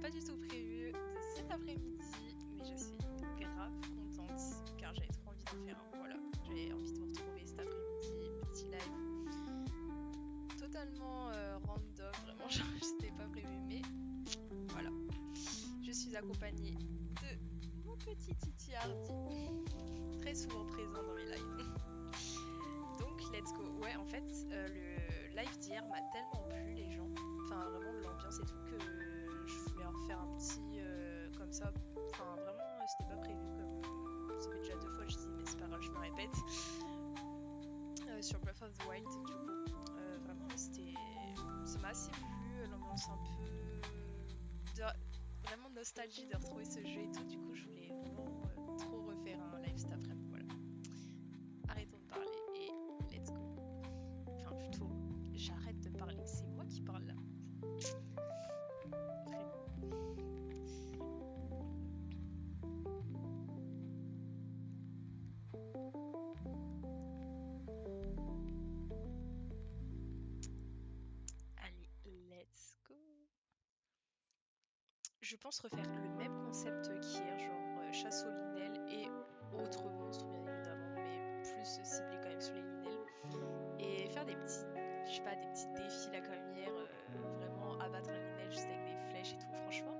pas du tout prévu de cet après-midi, mais je suis grave contente car j'avais trop envie d'en faire un. Voilà, j'avais envie de vous retrouver cet après-midi, petit live totalement random, vraiment, genre c'était pas prévu, mais voilà. Je suis accompagnée de mon petit Titi Hardy, très souvent présent dans mes lives. Donc let's go. Ouais, en fait, le live d'hier m'a tellement plu, les gens. Enfin, vraiment, l'ambiance et tout, que je voulais en refaire un petit comme ça. Enfin, vraiment, c'était pas prévu. Comme ça fait déjà 2 fois que je dis, mais c'est pas grave, je me répète. Sur Breath of the Wild, du coup. Vraiment, ouais, ça m'a assez plu. L'ambiance un peu. Vraiment nostalgie de retrouver ce jeu et tout. Du coup, je voulais vraiment trop refaire un live cet après-midi. Voilà. Arrêtons de parler et let's go. Enfin, plutôt, j'arrête de parler. C'est moi qui parle là. Vraiment. Allez, let's go. Je pense refaire le même concept qu'hier, genre chasse aux linelles et autres monstres, bien évidemment, mais plus ciblé quand même sur les linelles. Et faire des petits, je sais pas, des petits défis là comme hier, vraiment abattre un linel juste avec des flèches et tout. Franchement,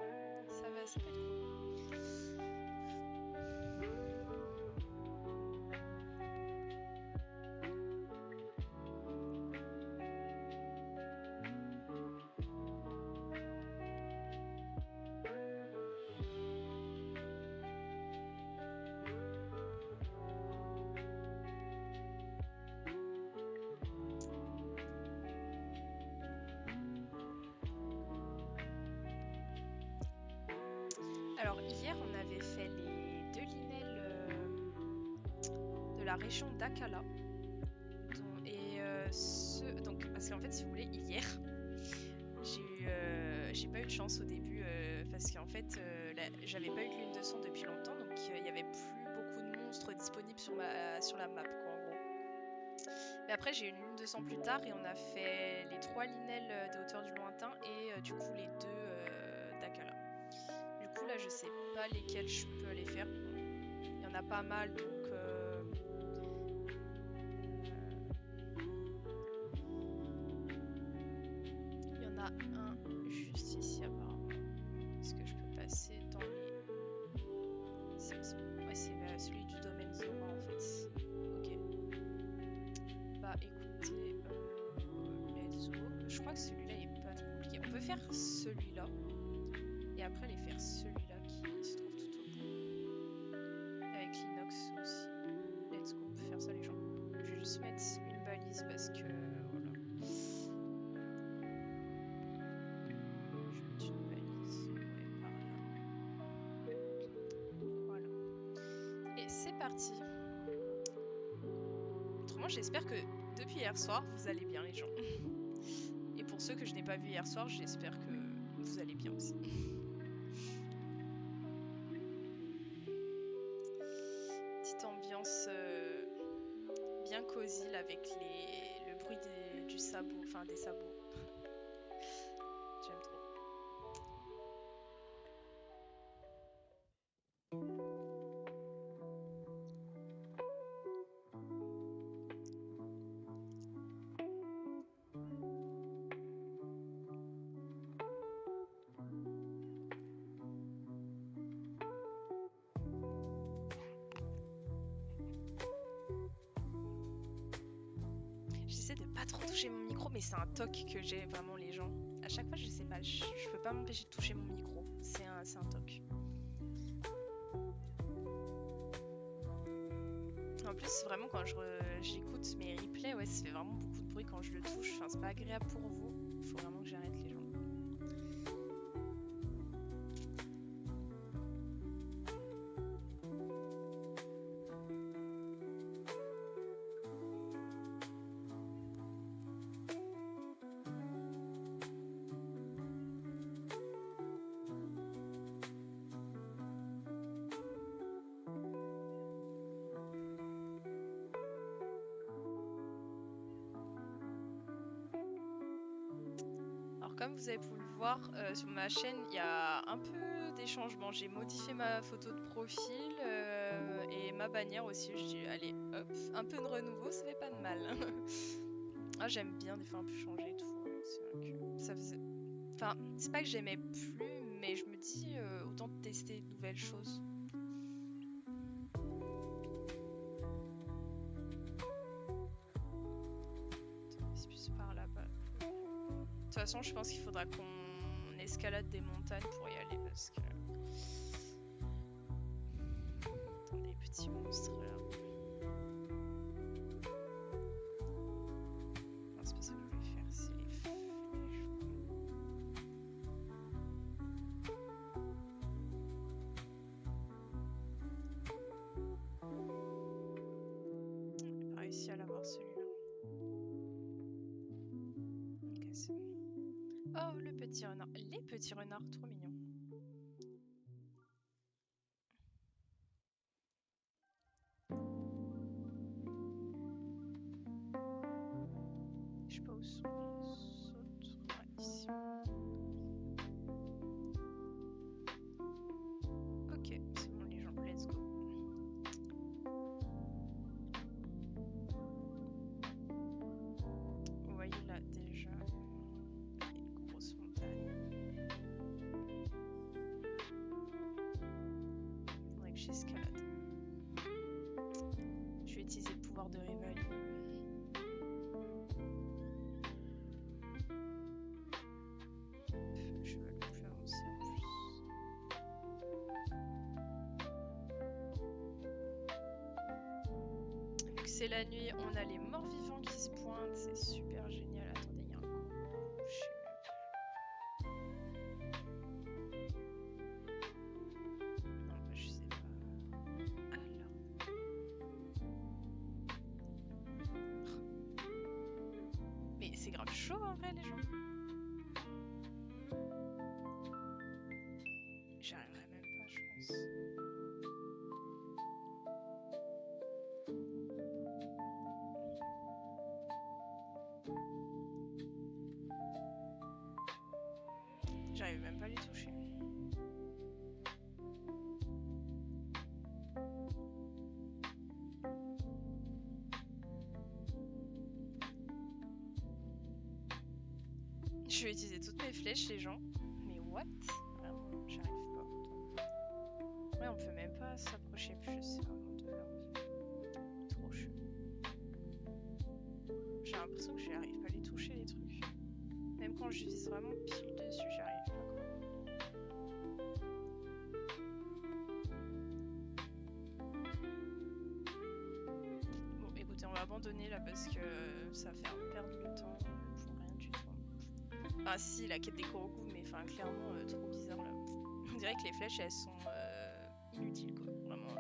ça peut être cool. Alors hier, on avait fait les 2 linels de la région d'Akala. Donc, parce qu'en fait, si vous voulez, hier, j'ai pas eu de chance au début parce qu'en fait, j'avais pas eu de lune de sang depuis longtemps, donc il y avait plus beaucoup de monstres disponibles sur la map, quoi, en gros. Mais après, j'ai eu une lune de sang plus tard et on a fait les 3 linels des hauteurs du lointain et du coup les 2 d'Akala. Du coup, là, je sais pas lesquels je peux aller faire. Bon, il y en a pas mal, donc il y en a un juste ici apparemment. Est-ce que je peux passer dans les... Ouais, c'est celui du domaine Zora en fait. Ok. Bah écoutez, let's go. Je crois que celui-là est pas trop compliqué. On peut faire celui-là et après aller faire celui-là qui se trouve tout au bout. Avec l'inox aussi. Let's go, on peut faire ça les gens. Je vais juste mettre une balise parce que voilà. Je vais mettre une balise, ouais, par là. Voilà. Et c'est parti. Autrement, j'espère que depuis hier soir, vous allez bien les gens. Et pour ceux que je n'ai pas vus hier soir, j'espère que vous allez bien aussi. Petite ambiance bien cosy là, avec le bruit du sabot, enfin des sabots. J'aime trop. J'essaie de pas trop toucher mon micro, mais c'est un toc que j'ai vraiment les gens. À chaque fois, je sais pas, je peux pas m'empêcher de toucher mon micro. C'est un toc. En plus, vraiment, quand j'écoute mes replays, ouais, ça fait vraiment beaucoup de bruit quand je le touche. Enfin, c'est pas agréable pour vous. Faut vraiment que j'arrête les gens. comme vous avez pu le voir sur ma chaîne, il y a un peu des changements. J'ai modifié ma photo de profil et ma bannière aussi. J'ai dit, allez, hop, un peu de renouveau, ça fait pas de mal. Ah, j'aime bien des fois un peu changer et tout. C'est vrai que ça faisait... Enfin, c'est pas que j'aimais plus, mais je me dis autant tester de nouvelles choses. C'est plus par là-bas. De toute façon, je pense qu'il faudra qu'on escalade des montagnes pour y aller parce que... Attendez, petits monstres là. Non, c'est pas ça que je voulais faire, c'est les flèches. J'ai pas réussi à l'avoir celui-là. Ok, c'est bon. Oh, le petit renard. Les petits renards, trop mignons. Je sais pas où sont les autres. Ouais, ici. Ok, c'est bon les gens, let's go. Vous voyez là déjà une grosse montagne. Faudrait que j'escalade. Je vais utiliser le pouvoir de Rivali. Je vais le plus avancer en plus. Vu que c'est la nuit, on a les morts vivants qui se pointent, c'est super génial. Attendez, il y a un gros, je sais même plus. Non, bah, je sais pas. Alors. Mais c'est grave chaud en vrai, les gens. J'arriverai même pas, je pense. J'arrive même pas à les toucher. Je vais utiliser toutes mes flèches, les gens. Mais what? Vraiment, j'arrive pas. Ouais, on peut même pas s'approcher plus, c'est vraiment de là. Trop chaud. J'ai l'impression que j'arrive pas à les toucher, les trucs. Même quand je vise vraiment pile dessus, j'arrive pas, quoi. Bon, écoutez, on va abandonner là parce que ça va faire perdre le temps pour rien du tout. Enfin, si, la quête des Korogu, mais enfin, clairement, trop bizarre là. On dirait que les flèches elles sont inutiles, quoi. Vraiment.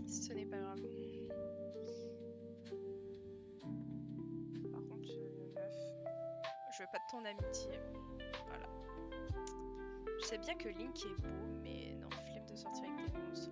Ce n'est pas grave. Par contre, meuf, je veux pas de ton amitié. Voilà. Je sais bien que Link est beau, mais non, flemme de sortir avec des monstres.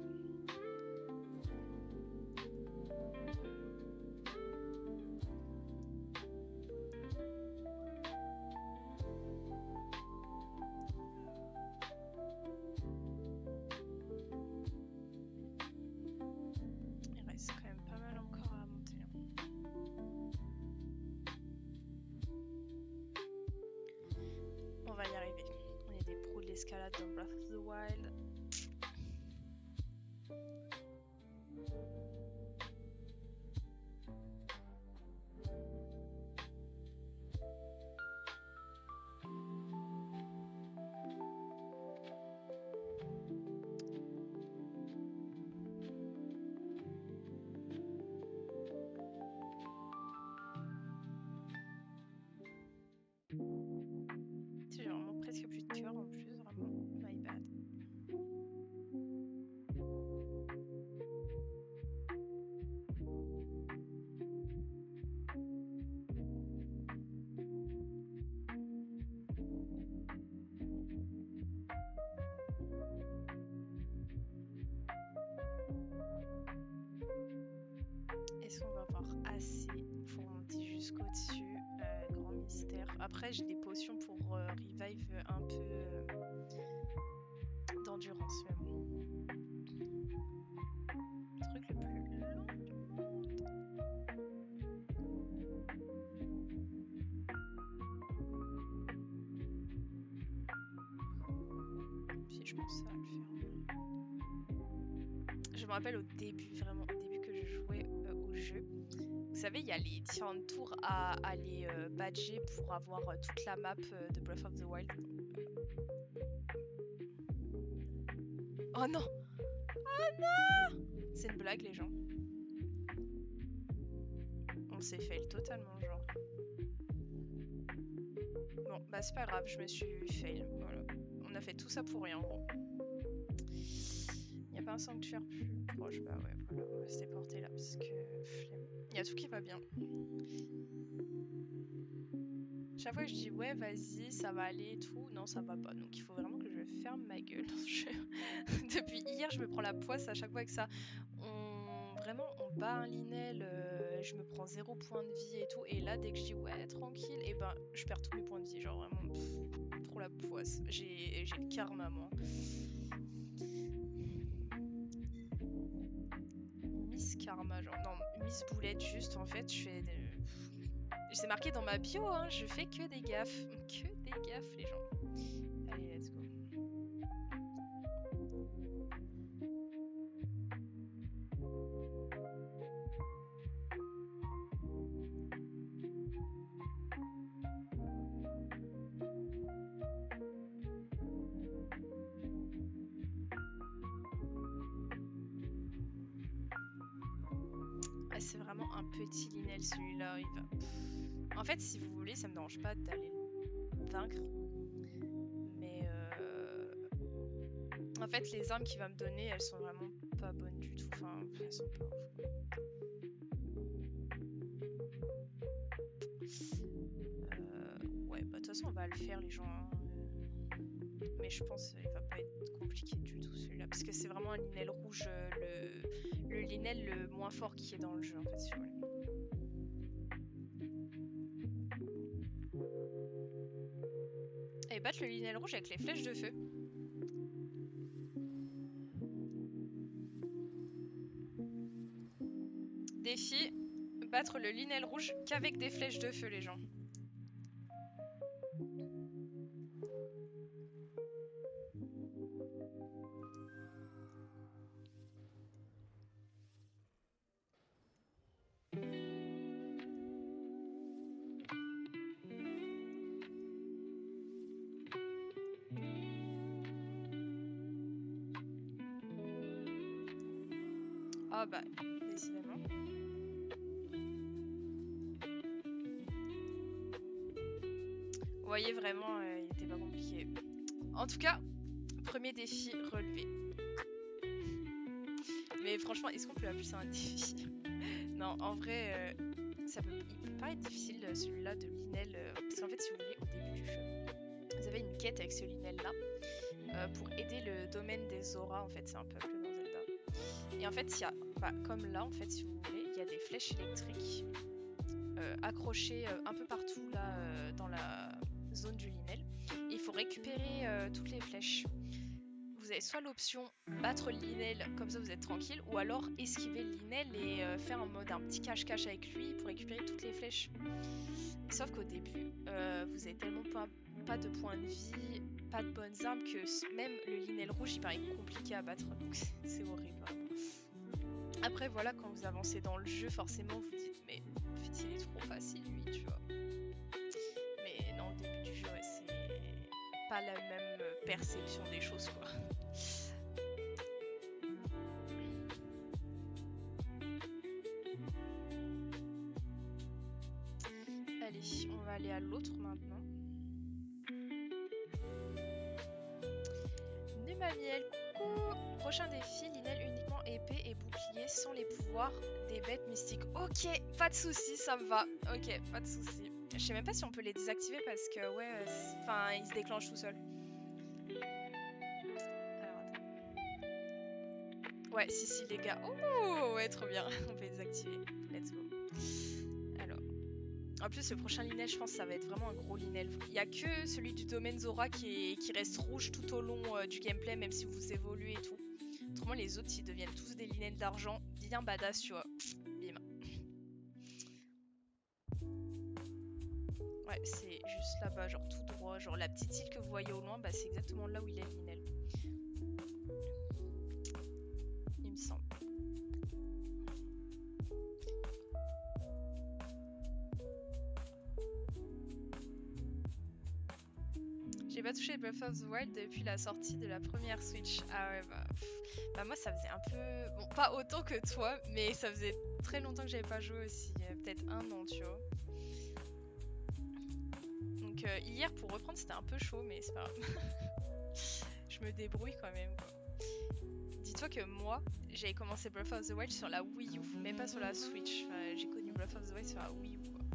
Il reste quand même pas mal encore à monter. On va y arriver. On est des pros de l'escalade dans Breath of the Wild. J'ai vraiment presque plus de cœur en plus, vraiment. My bad. Est-ce qu'on va avoir assez pour monter jusqu'au-dessus? Grand missile. faire. Après, j'ai des potions pour revive un peu d'endurance. Mais bon. Le truc le plus lent du monde. Si je pense que ça va le faire. Je me rappelle au début, vraiment au début que je jouais au jeu. Vous savez, il y a les différentes tours à aller badger pour avoir toute la map de Breath of the Wild. Oh non! Oh non! C'est une blague, les gens. On s'est fail totalement, genre. Bon, bah c'est pas grave, je me suis fail. Voilà. On a fait tout ça pour rien, en gros. Il n'y a pas un sanctuaire plus proche. Bah ouais, voilà, on va se déporter là, parce que flemme. Il y a tout qui va bien. Chaque fois que je dis ouais, vas-y, ça va aller et tout, non, ça va pas. Donc il faut vraiment que je ferme ma gueule dans ce jeu. Depuis hier, je me prends la poisse à chaque fois que ça. Vraiment, on bat un Linel, je me prends 0 point de vie et tout. Et là, dès que je dis ouais, tranquille, et ben je perds tous mes points de vie. Genre vraiment, trop la poisse. J'ai le karma, moi. Miss Karma, genre. Non, Miss Boulette, juste en fait, je fais. C'est marqué dans ma bio, hein, je fais que des gaffes. Que des gaffes, les gens. Allez, let's go. Ah, c'est vraiment un petit Linel celui-là. Il va... En fait, si vous voulez, ça me dérange pas d'aller le vaincre. Mais en fait, les armes qu'il va me donner, elles sont vraiment pas bonnes du tout. Enfin, elles sont pas ouf. Ouais, bah de toute façon, on va le faire, les gens. Hein. Mais je pense qu'il va pas être compliqué du tout celui-là. Parce que c'est vraiment un Linel rouge, le Linel le moins fort qui est dans le jeu, en fait, si vous voulez. Et battre le Linel rouge avec les flèches de feu. Défi, battre le Linel rouge qu'avec des flèches de feu, les gens. Ah bah, décidément. Vous voyez, vraiment, il était pas compliqué. En tout cas, premier défi relevé. Mais franchement, est-ce qu'on peut appeler ça un défi? Non, en vrai, il peut paraître difficile celui-là de Linel. Parce qu'en fait, si vous voulez, au début du jeu, vous avez une quête avec ce Linel-là pour aider le domaine des auras. En fait, c'est un peuple dans Zelda. Et en fait, il y a, bah, comme là, en fait, si vous voulez, il y a des flèches électriques accrochées un peu partout là dans la zone du Linel. Et il faut récupérer toutes les flèches. Vous avez soit l'option battre le Linel, comme ça vous êtes tranquille, ou alors esquiver le Linel et faire en mode un petit cache-cache avec lui pour récupérer toutes les flèches. Sauf qu'au début, vous avez tellement pas de points de vie, pas de bonnes armes que même le Linel rouge il paraît compliqué à battre, donc c'est horrible vraiment. Après voilà, quand vous avancez dans le jeu, forcément vous dites mais en fait il est trop facile lui, tu vois. Mais non, au début du jeu, ouais, c'est pas la même perception des choses quoi. Allez, on va aller à l'autre maintenant. Numamiel, coucou! Prochain défi, Linel uniquement épée et bouclier sans les pouvoirs des bêtes mystiques. Ok, pas de soucis, ça me va. Ok, pas de soucis. Je sais même pas si on peut les désactiver parce que ouais, enfin ils se déclenchent tout seuls. Alors attends. Ouais, si les gars. Oh ouais, trop bien. On peut les désactiver. Let's go. Alors. En plus, le prochain Linel, je pense que ça va être vraiment un gros Linel. Il n'y a que celui du domaine Zora qui reste rouge tout au long du gameplay, même si vous évoluez et tout. Autrement, les autres, ils deviennent tous des Linels d'argent, bien badass, tu vois. Bim. Ouais, c'est juste là-bas, genre tout droit. Genre la petite île que vous voyez au loin, bah, c'est exactement là où il est, le Linel. Il me semble. J'ai pas touché Breath of the Wild depuis la sortie de la première Switch. Ah ouais, bah moi ça faisait un peu... Bon, pas autant que toi, mais ça faisait très longtemps que j'avais pas joué aussi. Peut-être 1 an, tu vois. Donc hier, pour reprendre, c'était un peu chaud, mais c'est pas grave. Je me débrouille quand même, quoi. Dis-toi que moi, j'avais commencé Breath of the Wild sur la Wii U, même pas sur la Switch. Enfin, j'ai connu Breath of the Wild sur la Wii U, quoi.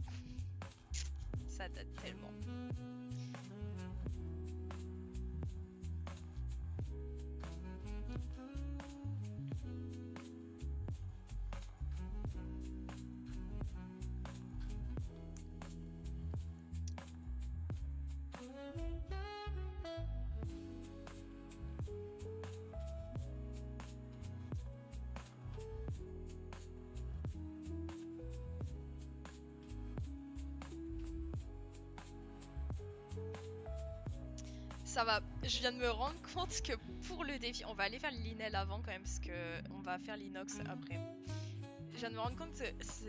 Ça date tellement. Ça va, je viens de me rendre compte que pour le défi, on va aller faire l'Inel avant quand même, parce que on va faire l'Inox après. Je viens de me rendre compte que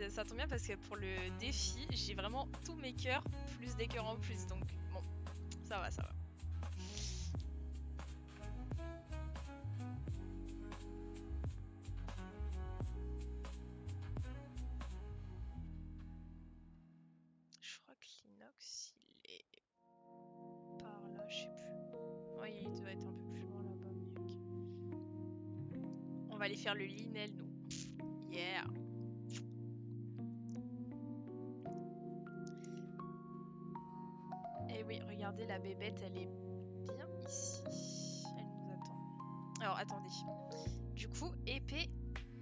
ça tombe bien parce que pour le défi, j'ai vraiment tous mes cœurs, plus des cœurs en plus, donc bon, ça va, ça va. Je crois que l'Inox, il est par là, je sais plus. Ouais, il doit être un peu plus loin là-bas, mais ok. On va aller faire le Linel, nous. Yeah! Et oui, regardez, la bébête, elle est bien ici. Elle nous attend. Alors, attendez. Du coup, épée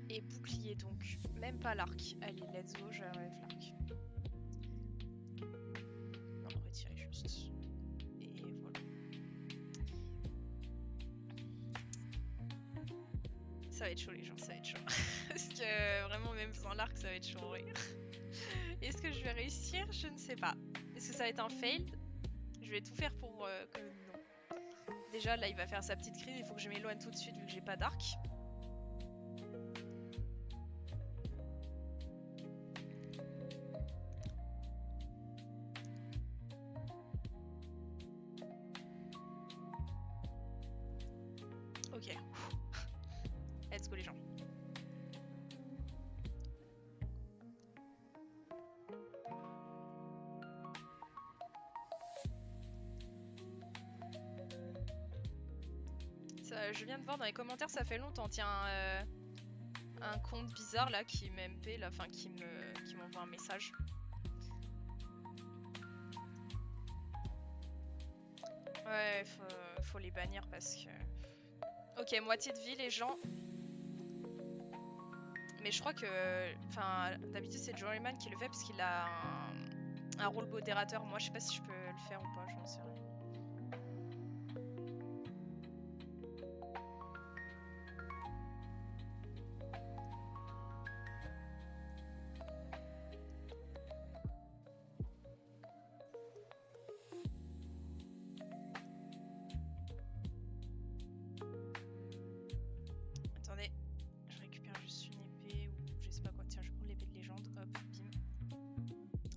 et bouclier, donc. Même pas l'arc. Allez, let's go, je relève l'arc. Non, retirez juste. Et voilà. Ça va être chaud, les gens, ça va être chaud. Parce que vraiment, même sans l'arc, ça va être chaud en vrai. Est-ce que je vais réussir? Je ne sais pas. Est-ce que ça va être un fail? Je vais tout faire pour que non. Déjà, là, il va faire sa petite crise. Il faut que je m'éloigne tout de suite vu que j'ai pas d'arc. Ok. Let's go, les gens. Ça, je viens de voir dans les commentaires, ça fait longtemps. Tiens, un compte bizarre là qui m'MP, là, enfin qui m'envoie un message. Ouais, faut les bannir parce que... Ok, moitié de vie les gens. Mais je crois que... Enfin, d'habitude c'est Joryman qui le fait parce qu'il a un rôle modérateur. Moi je sais pas si je peux le faire ou pas, j'en sais rien. Attendez, je récupère juste une épée ou je sais pas quoi. Tiens, je prends l'épée de légende. Hop, bim.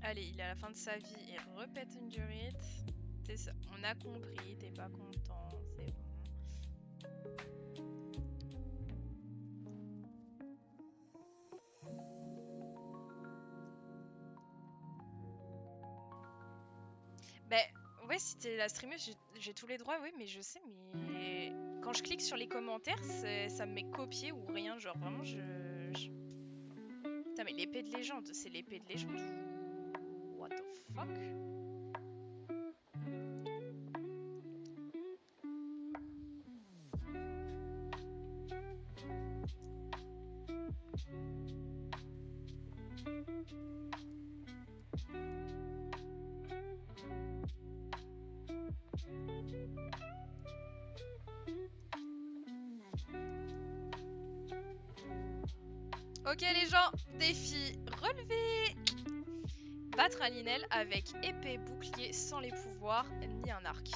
Allez, il est à la fin de sa vie et repète une durite. C'est ça, on a compris, t'es pas content, c'est bon. Bah ouais, si t'es la streameuse, j'ai tous les droits, oui, mais je sais, mais quand je clique sur les commentaires, ça me met copier ou rien, genre vraiment Putain, mais l'épée de légende, c'est l'épée de légende. What the fuck? Ok les gens, défi relevé. Battre un Linel avec épée, bouclier, sans les pouvoirs, ni un arc.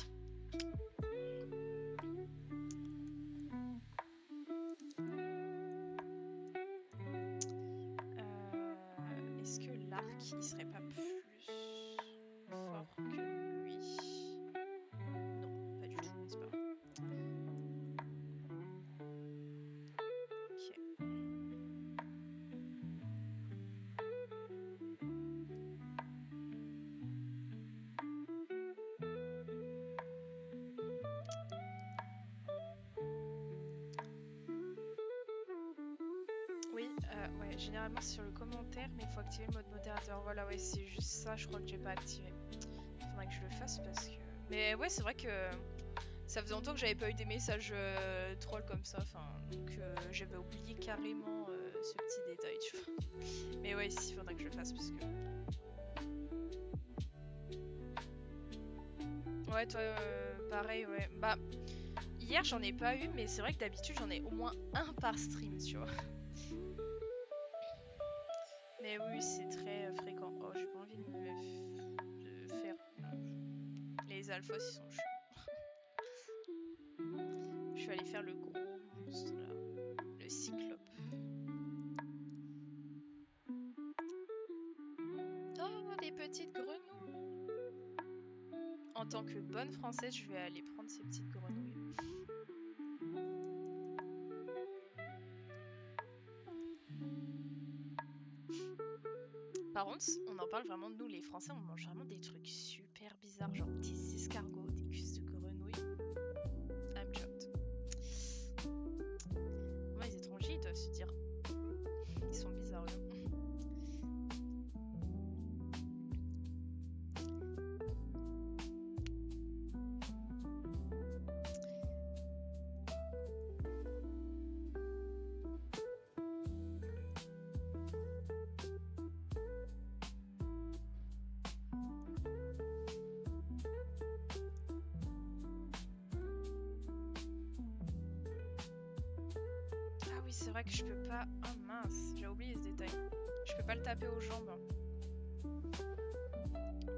Est-ce que l'arc, il serait pas plus fort que lui? Non, pas du tout, c'est pas vrai. Ok. Oui, ouais, généralement c'est sur le commentaire, mais il faut activer le mode modérateur. Voilà, ouais, c'est juste ça, je crois que j'ai pas activé. Faudrait que je le fasse parce que... Mais ouais, c'est vrai que ça faisait longtemps que j'avais pas eu des messages trolls comme ça, enfin, donc j'avais oublié carrément ce petit détail, tu vois. Mais ouais, il faudrait que je le fasse parce que... Ouais, toi, pareil, ouais. Bah, hier j'en ai pas eu, mais c'est vrai que d'habitude j'en ai au moins un par stream, tu vois. Mais oui, c'est très fréquent. Oh, j'ai pas envie de de faire... Les alphas, ils sont chauds. Je suis allée faire le gros monstre, là. Le cyclope. Oh, les petites grenouilles! En tant que bonne française, je vais aller prendre ces petites grenouilles. Par contre, on en parle vraiment, nous les Français, on mange vraiment des trucs super bizarres, genre des escargots, des cuisses de grenouilles. I'm shocked. Ouais, les étrangers, ils doivent se dire, ils sont bizarres, eux. Ah oui, c'est vrai que je peux pas... Ah mince, j'ai oublié ce détail. Je peux pas le taper aux jambes.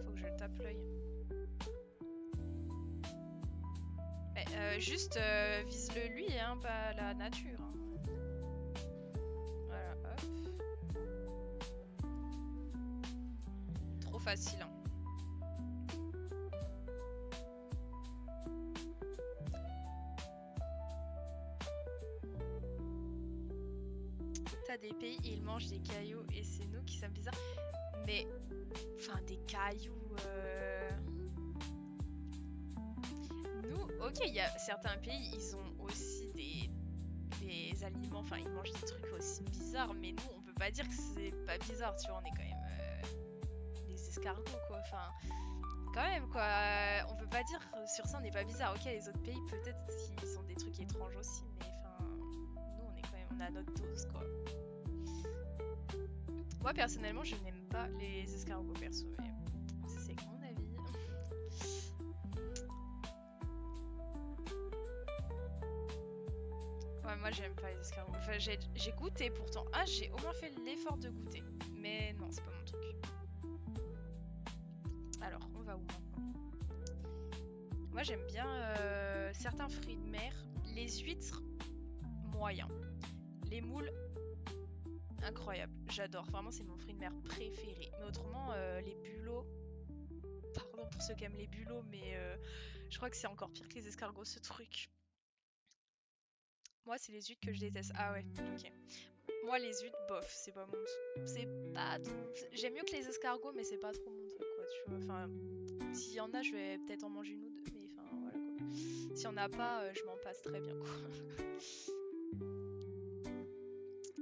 Faut que je le tape l'œil. Juste vise-le lui, hein, pas la nature. Hein. Voilà, hop. Trop facile. Hein. T'as des pays, ils mangent des cailloux et c'est nous qui sommes bizarres. Mais, enfin, des cailloux. Nous, ok, il y a certains pays, ils ont aussi des aliments, enfin, ils mangent des trucs aussi bizarres, mais nous, on peut pas dire que c'est pas bizarre, tu vois, on est quand même des escargots, quoi. Enfin, quand même, quoi. On peut pas dire sur ça, on n'est pas bizarre. Ok, les autres pays, peut-être qu'ils ont des trucs étranges aussi, mais enfin, nous, on est quand même, on a notre dose, quoi. Moi, personnellement, je n'aime pas les escargots, perso, mais c'est mon avis. Ouais, moi, j'aime pas les escargots. Enfin, j'ai goûté pourtant. Ah, j'ai au moins fait l'effort de goûter. Mais non, c'est pas mon truc. Alors, on va où maintenant? Moi, j'aime bien certains fruits de mer. Les huîtres, moyen. Les moules, incroyable. J'adore. Vraiment, c'est mon fruit de mer préféré. Mais autrement, les bulots... Pardon pour ceux qui aiment les bulots, mais je crois que c'est encore pire que les escargots, ce truc. Moi, c'est les huîtres que je déteste. Ah ouais, ok. Moi, les huîtres, bof, c'est pas mon... C'est pas trop... J'aime mieux que les escargots, mais c'est pas trop mon truc, quoi, tu vois. Enfin, s'il y en a, je vais peut-être en manger une ou deux, mais enfin, voilà, quoi. S'il y en a pas, je m'en passe très bien, quoi.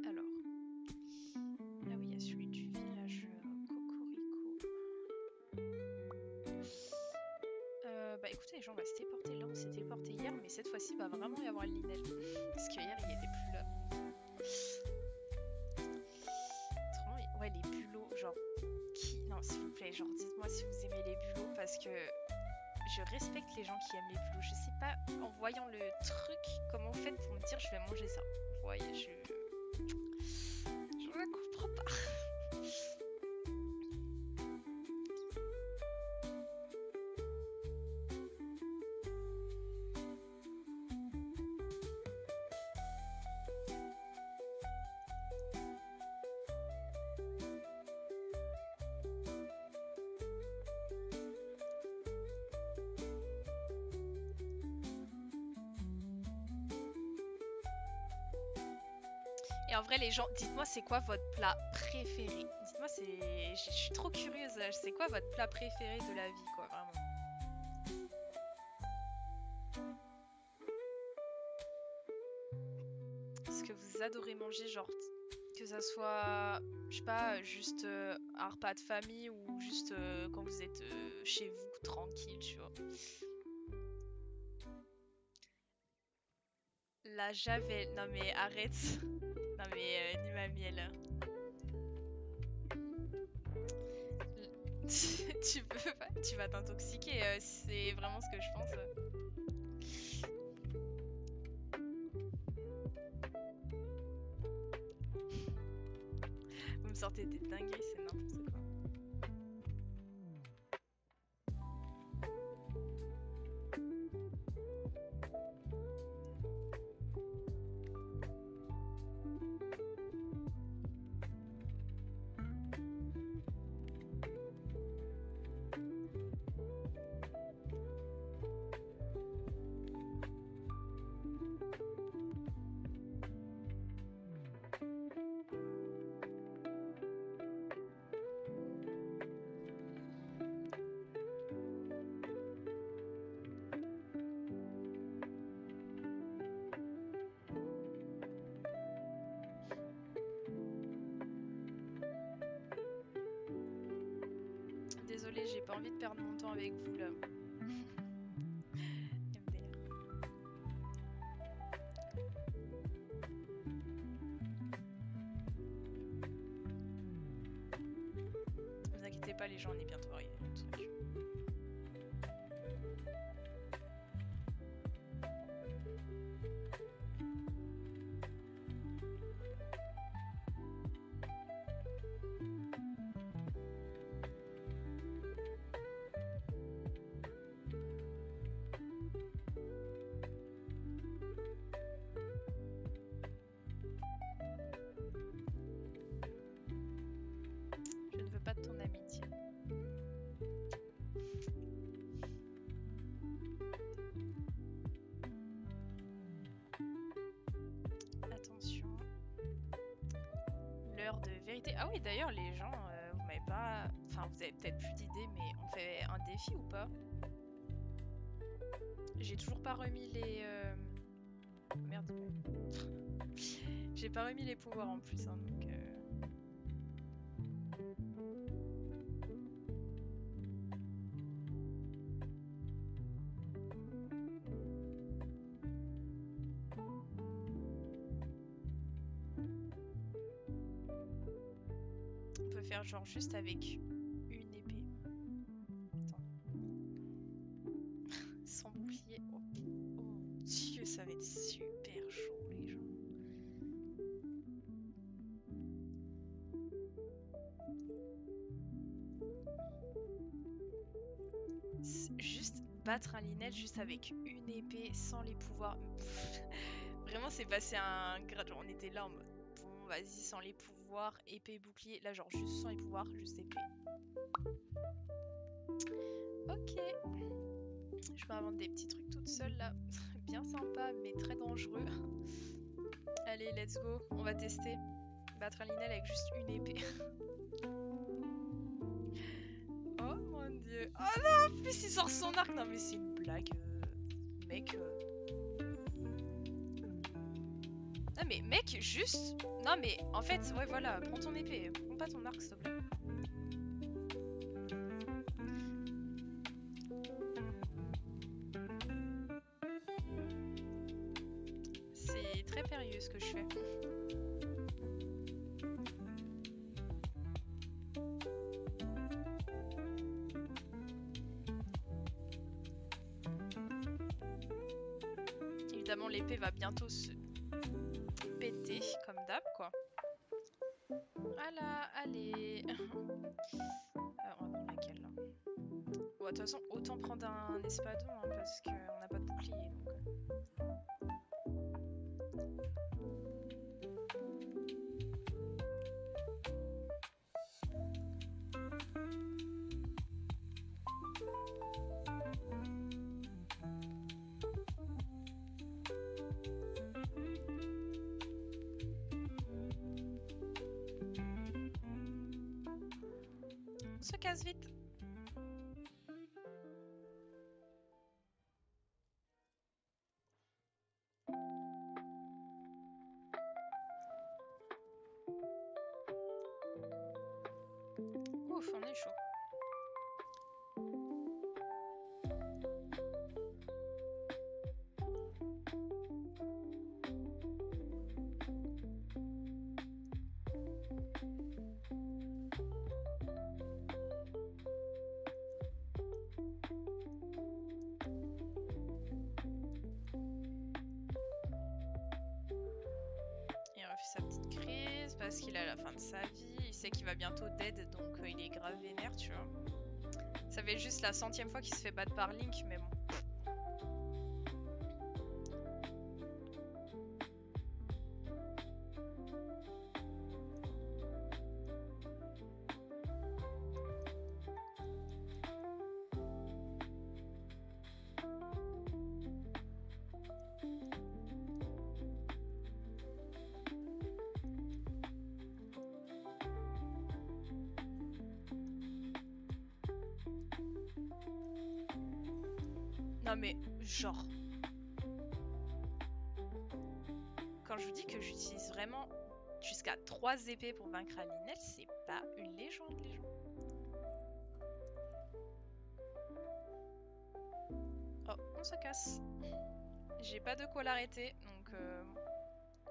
Alors... Ah oui, il y a celui du village Cocorico. Bah écoutez les gens, on va se téléporter là, on s'est téléporté hier, mais cette fois-ci il va vraiment y avoir le Linel. Parce que hier il était plus là. Autrement, ouais les bulots, genre qui... Non s'il vous plaît, genre dites-moi si vous aimez les bulots parce que je respecte les gens qui aiment les bulots. Je sais pas, en voyant le truc, comment vous faites pour me dire je vais manger ça. Vous voyez, trop pas. Et en vrai, les gens, dites-moi c'est quoi votre plat préféré? Dites-moi, je suis trop curieuse. C'est quoi votre plat préféré de la vie, quoi, vraiment? Ce que vous adorez manger, genre que ça soit, je sais pas, juste un repas de famille ou juste quand vous êtes chez vous tranquille, tu vois. La javel, non mais arrête. Non mais ni ma miel. Tu peux pas, tu vas t'intoxiquer, c'est vraiment ce que je pense. Vous me sortez des dingueries, c'est n'importe quoi. Désolée, j'ai pas envie de perdre mon temps avec vous là. MDR. Ne vous inquiétez pas, les gens, on est bientôt arrivés au truc. Je ne veux pas de ton amitié. Attention. L'heure de vérité. Ah oui, d'ailleurs, les gens, vous m'avez pas... Enfin, vous avez peut-être plus d'idées, mais on fait un défi ou pas? J'ai toujours pas remis les... Merde. J'ai pas remis les pouvoirs en plus, hein, donc... On peut faire genre juste avec une épée. Attends. Sans bouclier. Oh. Oh mon dieu, ça va être super chaud, les gens. Juste battre un Linel juste avec une épée sans les pouvoirs. Vraiment, c'est passé un grade. Genre, on était là en mode bon, vas-y, sans les pouvoirs, épée, bouclier. Là, genre, juste sans les pouvoirs, juste épée. Ok. Je vais inventer des petits trucs toute seule là. Bien sympa, mais très dangereux. Allez, let's go. On va tester. Battre un Linel avec juste une épée. Oh mon dieu. Oh non, en plus il sort son arc. Non mais c'est une blague. Mec. Non mais mec, juste... Non mais en fait, ouais voilà, prends ton épée. Prends pas ton arc s'il te plaît. C'est très périlleux ce que je fais. Évidemment l'épée va bientôt se péter, comme d'hab quoi. Voilà, allez. On va prendre laquelle là? Bon, de toute façon, autant prendre un espadon hein, parce qu'on n'a pas de bouclier. Donc... On se casse vite. Ouf, on est chaud. Il refait sa petite crise parce qu'il est à la fin de sa vie. Il sait qu'il va bientôt dead, donc il est grave vénère, tu vois. Ça fait juste la 100e fois qu'il se fait battre par Link, mais bon. Non mais, genre... Quand je vous dis que j'utilise vraiment jusqu'à 3 épées pour vaincre Alinel, c'est pas une légende, les gens. Oh, on se casse. J'ai pas de quoi l'arrêter, donc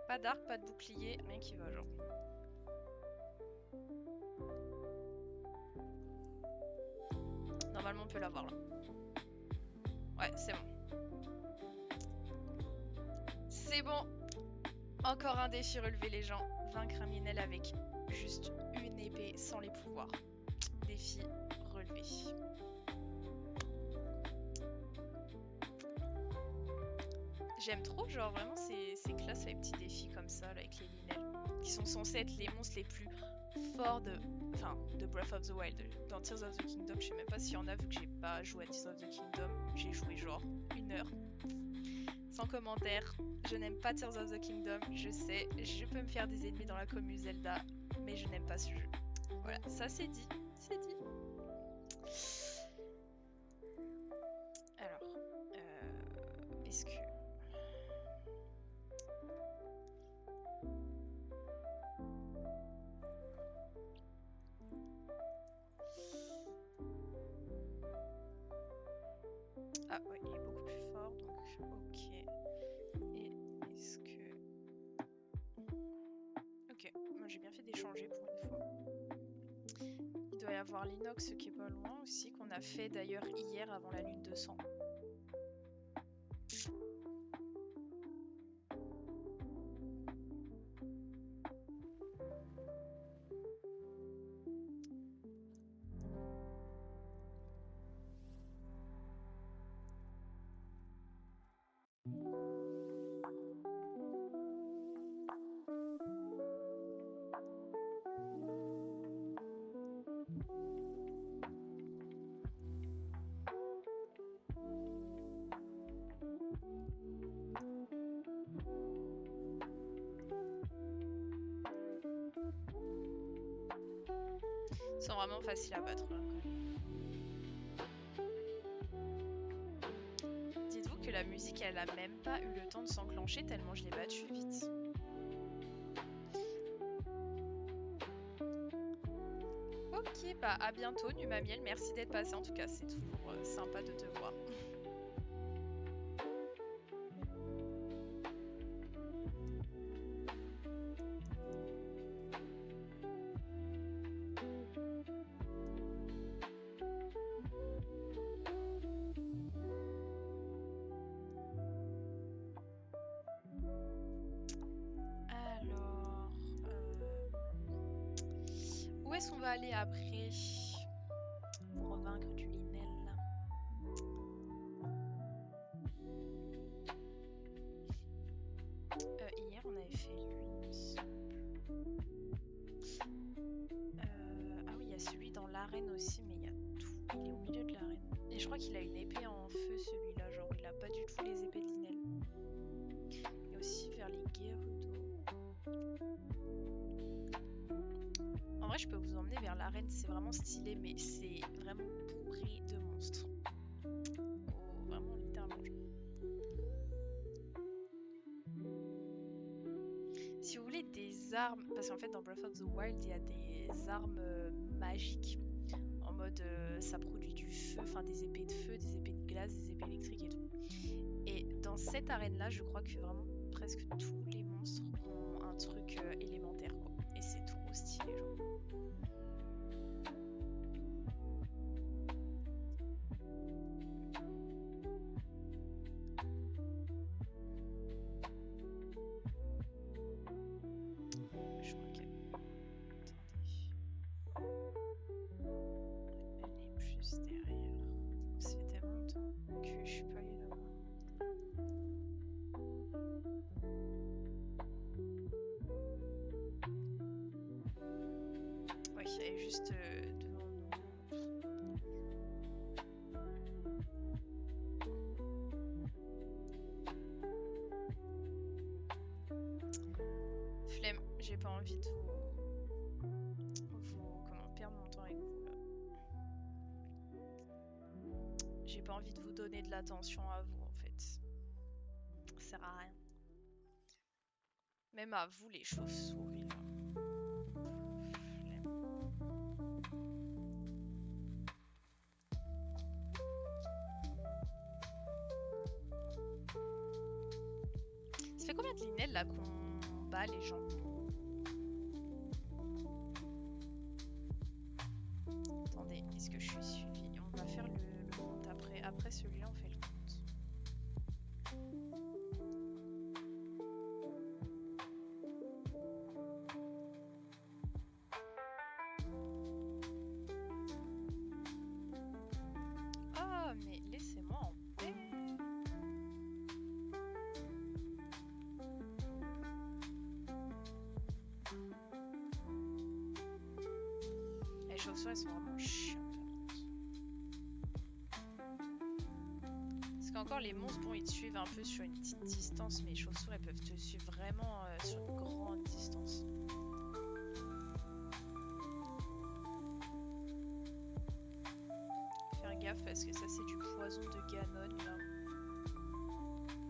pas d'arc, pas de bouclier, rien qui va, genre. Normalement, on peut l'avoir là. Ouais, c'est bon. C'est bon. Encore un défi relevé, les gens. Vaincre un Mienel avec juste une épée sans les pouvoirs. Défi relevé. J'aime trop, genre vraiment ces classes avec petits défis comme ça, là, avec les Linel, qui sont censés être les monstres les plus forts de Breath of the Wild. Dans Tears of the Kingdom, je sais même pas s'il y en a vu que j'ai pas joué à Tears of the Kingdom. J'ai joué genre 1 heure. Sans commentaire, je n'aime pas Tears of the Kingdom, je sais, je peux me faire des ennemis dans la commu Zelda, mais je n'aime pas ce jeu. Voilà, ça c'est dit, c'est dit. Alors, est-ce que... Ah ouais, il est beaucoup plus fort, donc ok. Et est-ce que... Ok, moi j'ai bien fait d'échanger pour une fois. Il doit y avoir l'inox qui est pas loin aussi, qu'on a fait d'ailleurs hier avant la lune de sang. Ils sont vraiment faciles à battre là, quand même. Dites-vous que la musique elle a même pas eu le temps de s'enclencher tellement je l'ai battue vite. Ok, bah à bientôt Numamiel, merci d'être passé en tout cas, c'est toujours sympa de te voir. Alors... aller après pour revaincre du Linel. Hier on avait fait lui, il me semble. Ah oui, il y a celui dans l'arène aussi, mais il y a tout. Il est au milieu de l'arène. Et je crois qu'il a une épée en feu celui-là, genre il a pas du tout les épées de Linel. Et aussi vers les Gerudo. En vrai, je peux vous emmener vers l'arène, c'est vraiment stylé, mais c'est vraiment bourré de monstres. Oh, vraiment littéralement. Si vous voulez des armes, parce qu'en fait dans Breath of the Wild, il y a des armes magiques. En mode ça produit du feu, enfin des épées de feu, des épées de glace, des épées électriques et tout. Et dans cette arène-là, je crois que vraiment presque tous les monstres ont un truc élémentaire, quoi. Et c'est trop stylé, genre. Je crois que... Attendez. Elle est juste derrière. Ça fait tellement longtemps que je suis pas allée là-bas. Ouais, elle est juste devant nous. Flemme, j'ai pas envie de comment perdre mon temps avec vous là. J'ai pas envie de vous donner de l'attention à vous en fait. Ça sert à rien. Même à vous les chauves-souris là. Flemme. Ça fait combien de Linel là qu'on bat les gens? Attendez, est-ce que je suis suivie? On va faire le compte après. Après celui-là, on fait le compte. Oh, mais laissez-moi en paix. Les chauves-souris, elles sont vraiment chiantes. Parce qu'encore les monstres, bon, ils te suivent un peu sur une petite distance, mais les chauves-souris, elles peuvent te suivre vraiment sur une grande distance. Faire gaffe parce que ça, c'est du poison de Ganon là.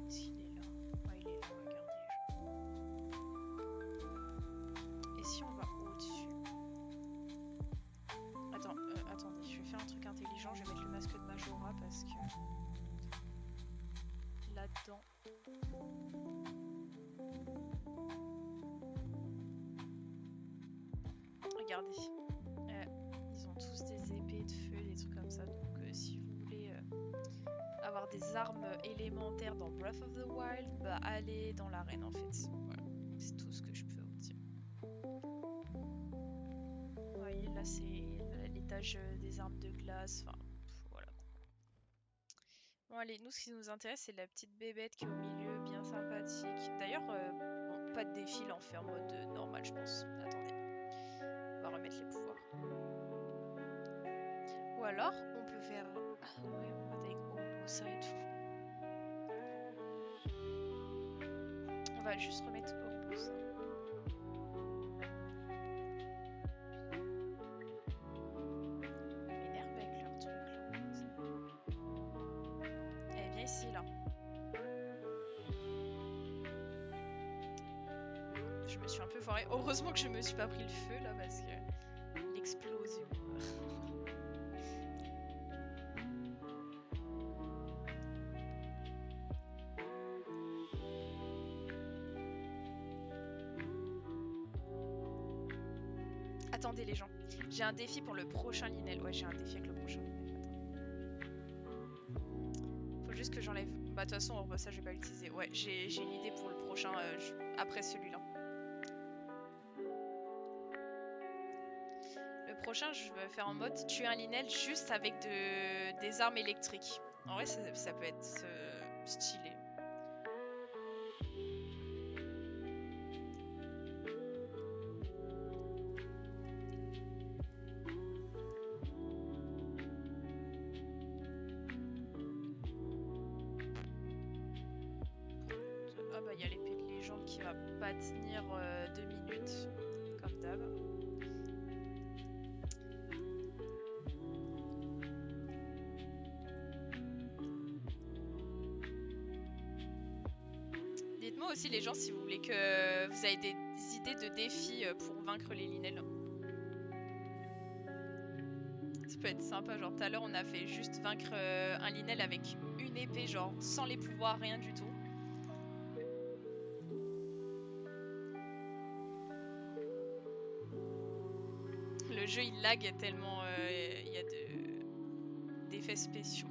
Est-ce qu'il est là? Ouais, il est là, regardez. Et si on va au-dessus? Attendez, je vais faire un truc intelligent, je vais mettre le masque de Majora parce que là-dedans. Regardez, ils ont tous des épées de feu, des trucs comme ça, donc si vous voulez avoir des armes élémentaires dans Breath of the Wild, bah allez dans l'arène en fait. Voilà, c'est tout ce que je peux vous dire. Vous voyez, là c'est l'étage des armes de glace, enfin voilà. Bon allez, nous ce qui nous intéresse c'est la petite bébête qui est au milieu, bien sympathique. D'ailleurs, bon, pas de défi, là on fait en mode normal je pense. Attendez, on va remettre les pouvoirs. Ou alors on peut faire... Ah ouais, en mode avec Urbosa et tout. On va juste remettre Urbosa. Ils m'énervent avec leur truc là. Eh viens ici là. Je me suis un peu foirée. Heureusement que je me suis pas pris le feu là parce que l'explosion. Attendez les gens, j'ai un défi pour le prochain Linel. Ouais, j'ai un défi avec le prochain Linel. Faut juste que j'enlève. Bah de toute façon, ça je vais pas l'utiliser. Ouais, j'ai une idée pour le prochain après celui-là. Le prochain, je vais faire en mode tuer un Linel juste avec des armes électriques. En vrai, ça peut être stylé. Ah bah il y a l'épée de légende qui va pas tenir 2 minutes, comme d'hab. Dites-moi aussi les gens si vous voulez que vous avez des idées de défis pour vaincre les Linels. Ça peut être sympa, genre tout à l'heure on a fait juste vaincre un Linel avec une épée, genre sans les pouvoirs, rien du tout. Le jeu il lag tellement il y a d'effets spéciaux.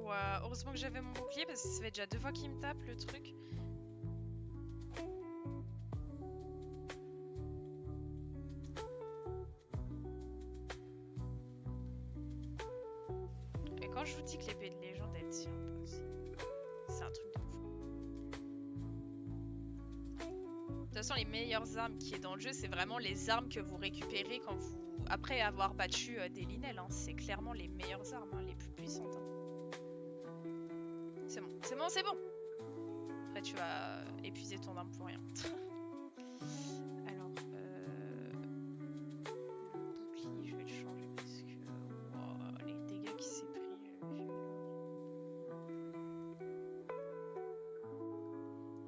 Ouais, heureusement que j'avais mon bouclier parce que ça fait déjà 2 fois qu'il me tape le truc. Et quand je vous dis que l'épée de légende elle tient pas, c'est un truc de fou. De toute façon, les meilleures armes qui est dans le jeu, c'est vraiment les armes que vous récupérez quand vous après avoir battu des Linel. Hein. C'est clairement les meilleures armes, hein, les plus puissantes. Hein. C'est bon, c'est bon, c'est bon. Après, tu vas épuiser ton arme pour rien. Alors, le bouclier, je vais le changer parce que wow, les dégâts qui s'est pris.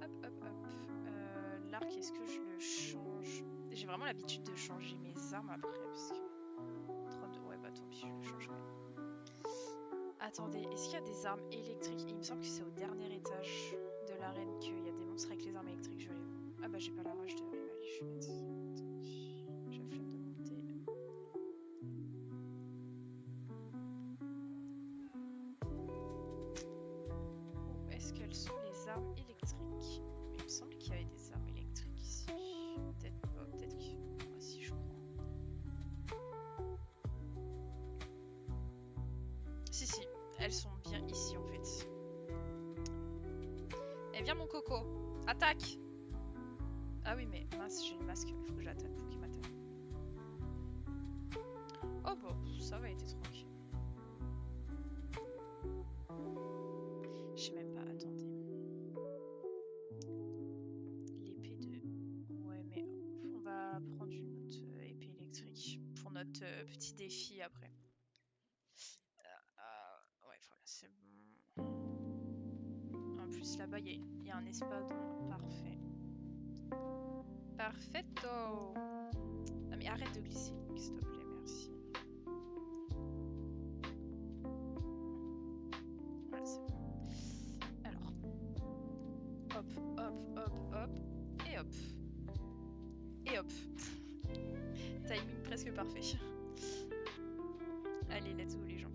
Hop, hop, hop. L'arc, est-ce que je le change? J'ai vraiment l'habitude de changer mes armes après parce que 32. Ouais, bah tant pis, je le changerai. Attendez, est-ce qu'il y a des armes électriques? Il me semble que c'est au dernier étage de l'arène qu'il y a des monstres avec les armes électriques, je vais les voir. Ah bah j'ai pas la rage de Rivali, je suis bête. J'ai la flemme de monter. Où est-ce qu'elles sont les armes électriques? Il me semble qu'il y avait des armes électriques ici. Peut-être pas, peut-être que... Ah si, je crois. Si, si, elles sont bien ici en fait. Eh viens mon coco, attaque! Ah oui mais mince, j'ai le masque, il faut que j'attaque, faut qu'il m'attaque. Oh bon, ça va, été tranquille. Je sais même pas, attendez. L'épée de... Ouais mais on va prendre une autre épée électrique pour notre petit défi après. Ouais voilà, c'est bon. En plus là-bas il y a un espadon, parfait. Perfetto! Non mais arrête de glisser, s'il te plaît, merci. Voilà, c'est bon. Alors, hop, hop, hop, hop, et hop. Et hop. Timing presque parfait. Allez, let's go les gens.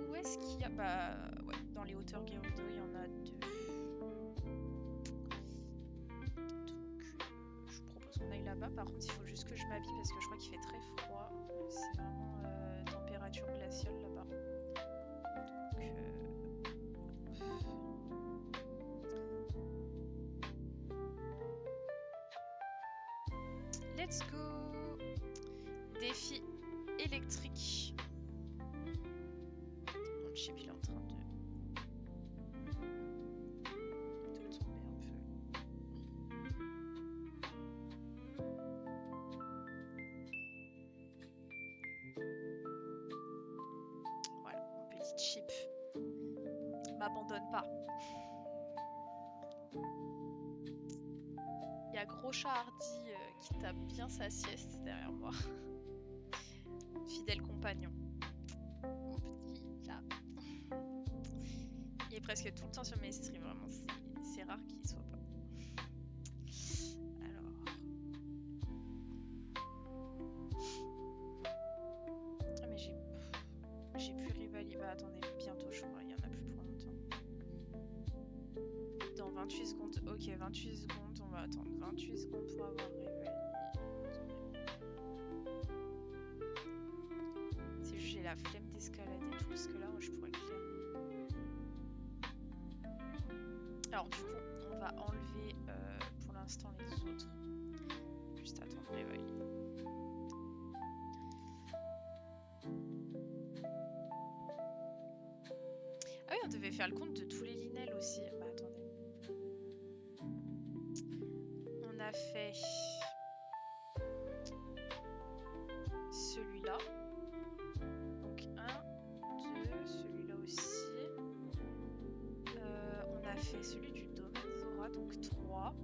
Où est-ce qu'il y a... Bah ouais, dans les hauteurs Gerudo, il y en a 2. Donc, je vous propose qu'on aille là-bas. Par contre, il faut juste que je m'habille parce que je crois qu'il fait très froid. C'est vraiment température glaciale là-bas. Donc, let's go! Défi électrique. Mon chip il est en train de tomber un peu. Voilà, mon petit chip m'abandonne pas. chat hardi qui tape bien sa sieste derrière moi. Fidèle compagnon. Mon petit chat. Il est presque tout le temps sur mes streams, vraiment. C'est rare qu'il soit pas. Alors. Ah, mais j'ai plus Rivali. Bah attendez, bientôt je crois, il y en a plus pour longtemps. Dans 28 secondes. Ok, 28 secondes, on va attendre 28 secondes pour avoir Rivali. C'est juste j'ai la flemme d'escalader tout, parce que là je pourrais le faire. Alors du coup, on va enlever pour l'instant les autres. Juste attendre Rivali. Ah oui, on devait faire le compte de tous les Linel aussi. Bah attendez. On a fait celui-là. Donc 1, 2, celui-là aussi. On a fait celui du domaine Zora, donc 3.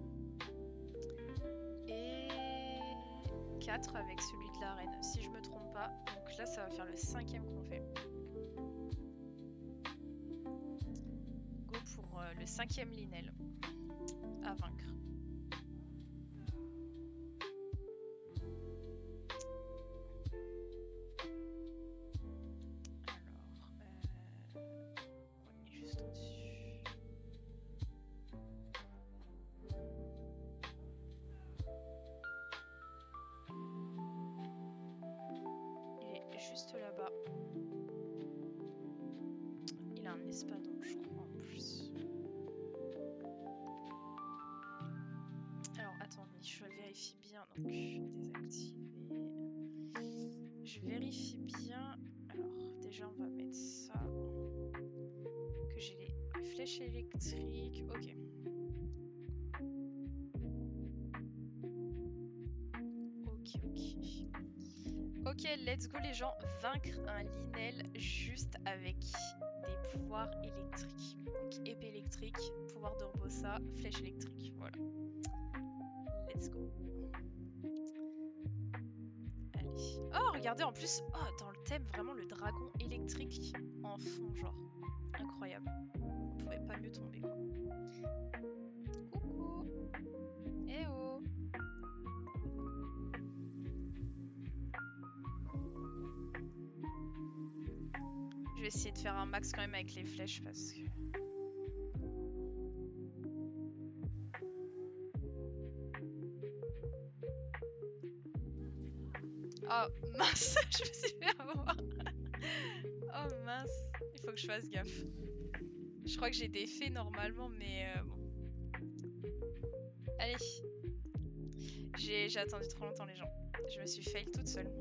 Et 4 avec celui de l'arène, si je me trompe pas. Donc là, ça va faire le 5e qu'on fait. Go pour le 5e Linel à vaincre. On est juste au-dessus. Il est juste là-bas. Il a un espadon, je crois, en plus. Alors, attendez, je vérifie bien. Donc, désactiver. Je vérifie bien. Alors, déjà, on va mettre ça. Que j'ai les flèches électriques. Ok. Ok, let's go les gens. Vaincre un Linel juste avec des pouvoirs électriques. Donc, épée électrique, pouvoir d'Urbosa, flèche électrique. Voilà. Let's go. Allez. Oh, regardez, en plus, dans le thème, vraiment le dragon électrique en fond, genre. Incroyable. On pouvait pas mieux tomber, quoi. Coucou. Eh oh. Je vais essayer de faire un max quand même avec les flèches parce que... Oh mince, je me suis fait avoir. Oh mince, il faut que je fasse gaffe. Je crois que j'ai des faits normalement, mais bon. Allez. J'ai attendu trop longtemps les gens. Je me suis fail toute seule.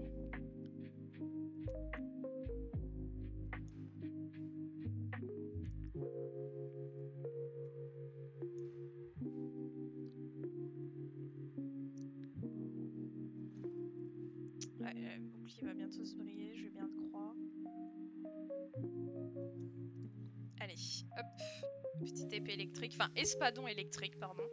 Ouais, le bouclier va bientôt se briller, je vais bien te croire. Allez, hop. Petite épée électrique, enfin espadon électrique, pardon.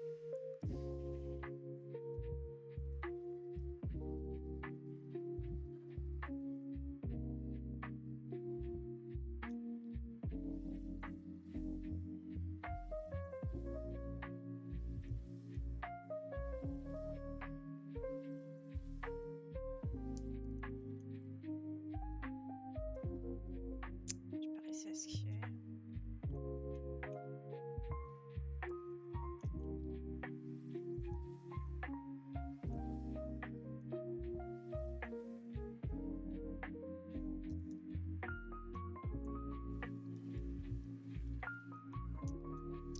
J'ai pas réussi à esquiver.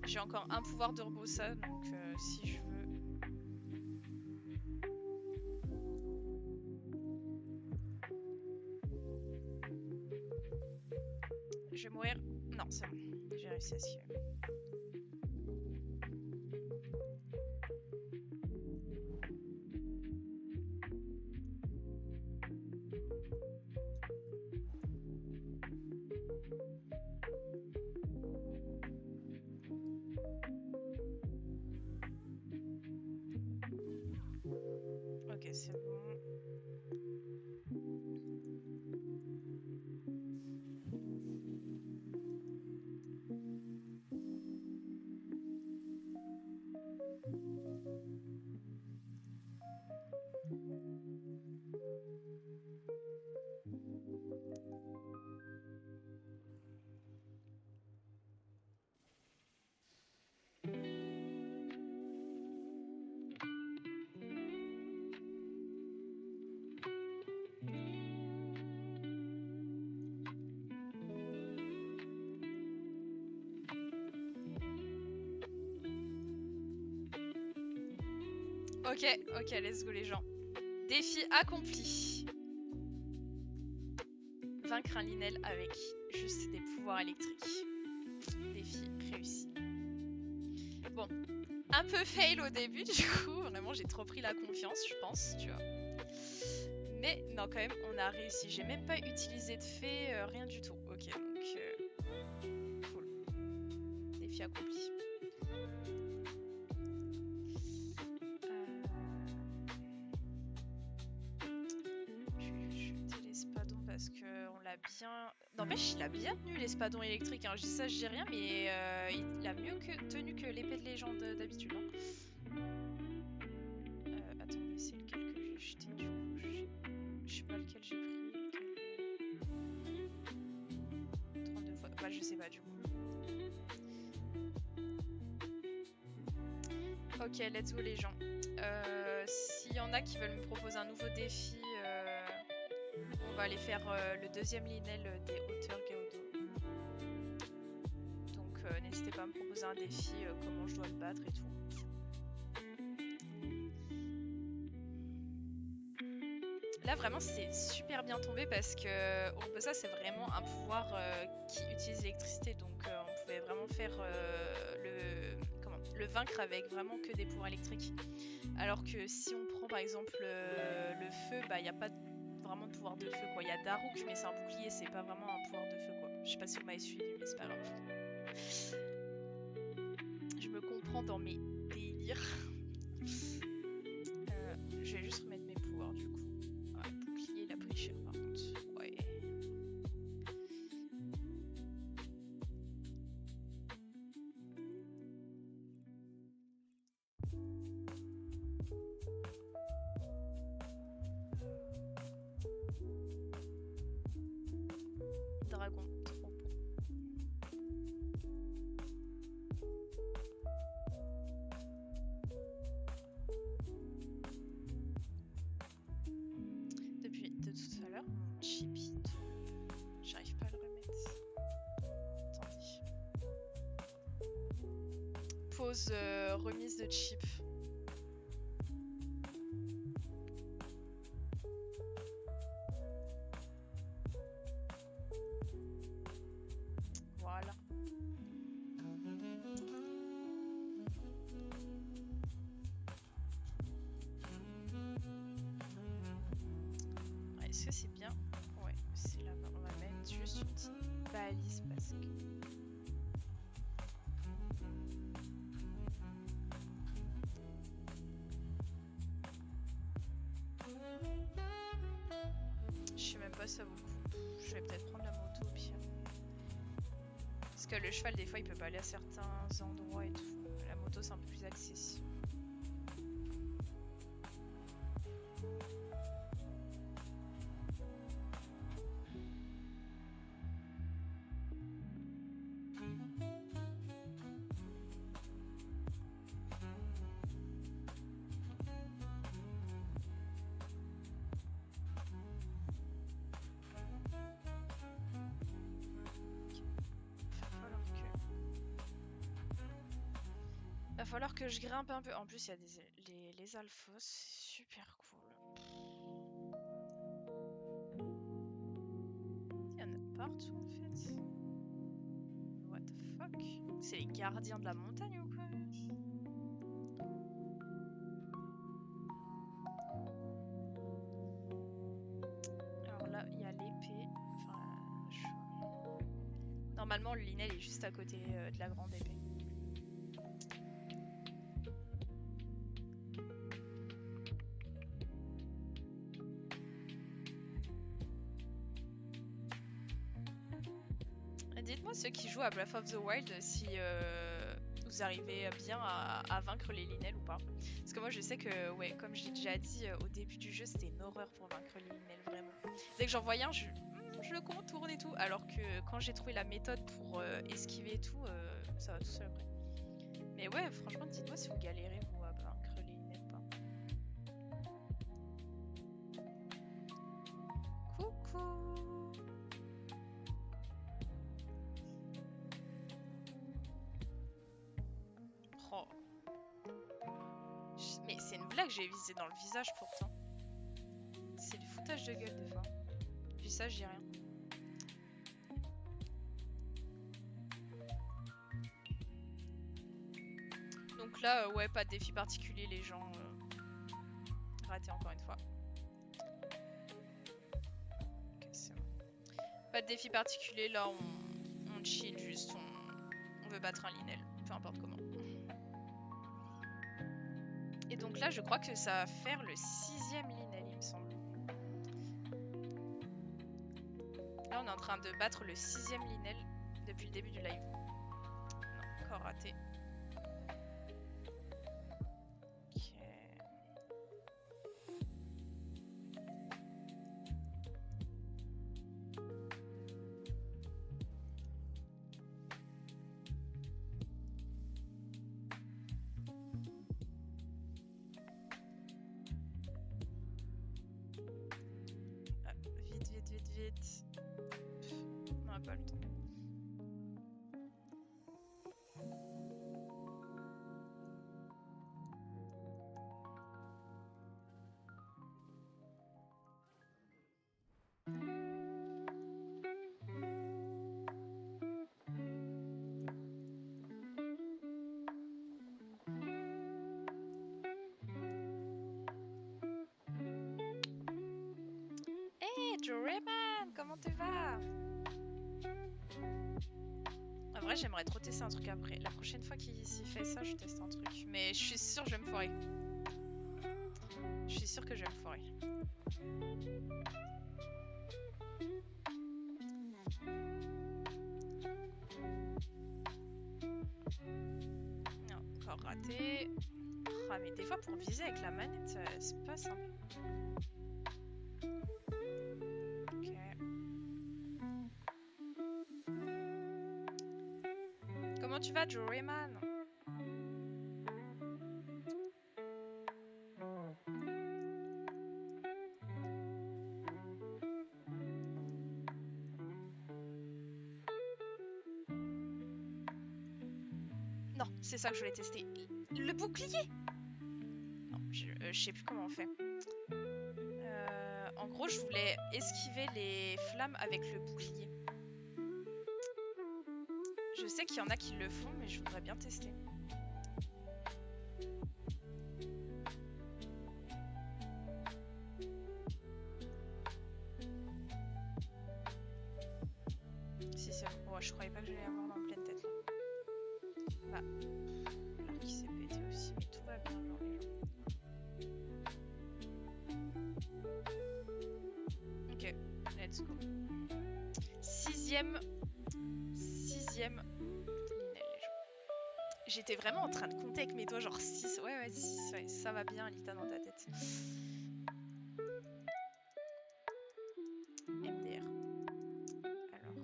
J'ai encore un pouvoir d'Urbosa, donc si je veux... Je vais mourir. Non, c'est bon. J'ai réussi à esquiver. Ok, ok, let's go les gens. Défi accompli. Vaincre un Linel avec juste des pouvoirs électriques. Défi réussi. Bon, un peu fail au début du coup. Vraiment, j'ai trop pris la confiance, je pense, tu vois. Mais non, quand même, on a réussi. J'ai même pas utilisé de fée, rien du tout. Ok, donc cool. Défi accompli. Je vais juste jeter l'espadon parce que on l'a bien. N'empêche, il a bien tenu l'espadon électrique. Hein. Je dis ça, je dis rien, mais il a mieux tenu que l'épée de légende d'habitude. Hein. Attendez, c'est lequel que j'ai jeté du coup? Je sais pas lequel j'ai pris. 32 fois. Bah, je sais pas du coup. Ok, let's go les gens. S'il y en a qui veulent me proposer un nouveau défi, on va aller faire le deuxième Linel des hauteurs Géodo. Donc n'hésitez pas à me proposer un défi, comment je dois le battre et tout. Là vraiment c'est super bien tombé parce que Urbosa c'est vraiment un pouvoir qui utilise l'électricité, donc on pouvait vraiment faire le vaincre avec vraiment que des pouvoirs électriques. Alors que si on prend par exemple le feu, bah il n'y a pas vraiment de pouvoir de feu quoi. Il y a Daruk mais c'est un bouclier, c'est pas vraiment un pouvoir de feu quoi. Je sais pas si vous m'avez suivi mais c'est pas grave. Je me comprends dans mes délires. Je vais juste remettre mes pouvoirs du coup. Ouais, le bouclier il a pris cher par contre. Ouais. Dragon, trop beau. Depuis de tout à l'heure, mon chipito, j'arrive pas à le remettre. Attendez. Pause remise de chip. Voilà. Est-ce que c'est bien? Ouais, c'est là-bas. On va mettre juste une petite balise parce que. Je sais même pas si ça vaut le coup. Je vais peut-être prendre la moto au pire. Parce que le cheval, des fois, il peut pas aller à certains endroits et tout. La moto, c'est un peu plus accessible. Va falloir que je grimpe un peu. En plus, il y a les alphos, c'est super cool. Il y en a partout en fait. What the fuck? C'est les gardiens de la montagne ou quoi? Alors là, il y a l'épée. Enfin, normalement, le Linel est juste à côté de la grande épée. Dites-moi ceux qui jouent à Breath of the Wild si vous arrivez bien à vaincre les Linels ou pas. Parce que moi je sais que, ouais, comme j'ai déjà dit au début du jeu, c'était une horreur pour vaincre les Linels, vraiment. Dès que j'en voyais un, je le contourne et tout. Alors que quand j'ai trouvé la méthode pour esquiver et tout, ça va tout seul après. Mais ouais, franchement, dites-moi si vous galérez vous à vaincre les Linels ou pas. Coucou! Oh. Mais c'est une blague, j'ai visé dans le visage pourtant. C'est du foutage de gueule des fois. Puis ça, j'ai rien. Donc là, ouais, pas de défi particulier, les gens. Raté encore une fois. Ok, c'est bon. Pas de défi particulier, là, on chill juste. On veut battre un Linel, peu importe comment. Et donc là, je crois que ça va faire le 6e Linel, il me semble. Là, on est en train de battre le 6e Linel depuis le début du live. Non, encore raté. Vite. On n'a pas le temps. Hey, Joreman, comment tu vas? En vrai, j'aimerais trop tester un truc après. La prochaine fois qu'il s'y fait ça, je teste un truc. Mais je suis sûre que je vais me foirer. Je suis sûre que je vais me foirer. Non, encore raté. Ah, mais des fois, pour viser avec la manette, c'est pas simple. Ok. Comment tu vas, Joreman? Non, c'est ça que je voulais tester. Le bouclier! Non, je sais plus comment on fait. En gros, je voulais esquiver les flammes avec le bouclier. Je sais qu'il y en a qui le font, mais je voudrais bien tester. Si c'est bon. Ouais, je croyais pas que j'allais avoir dans pleine tête là. Bah, alors qu'il s'est pété aussi, mais tout va bien, genre les gens. Ok, let's go. Sixième Linel, les gens. J'étais vraiment en train de compter avec mes doigts, genre 6. Ouais, 6, ouais, ça va bien, Alita, dans ta tête. MDR. Alors, de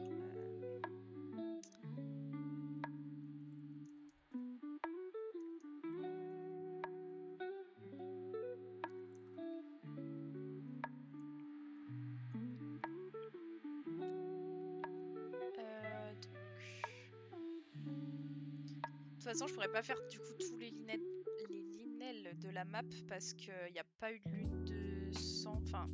toute façon, je pourrais pas faire du coup tous les Linels de la map parce qu'il n'y a pas eu de lune de sang. Enfin,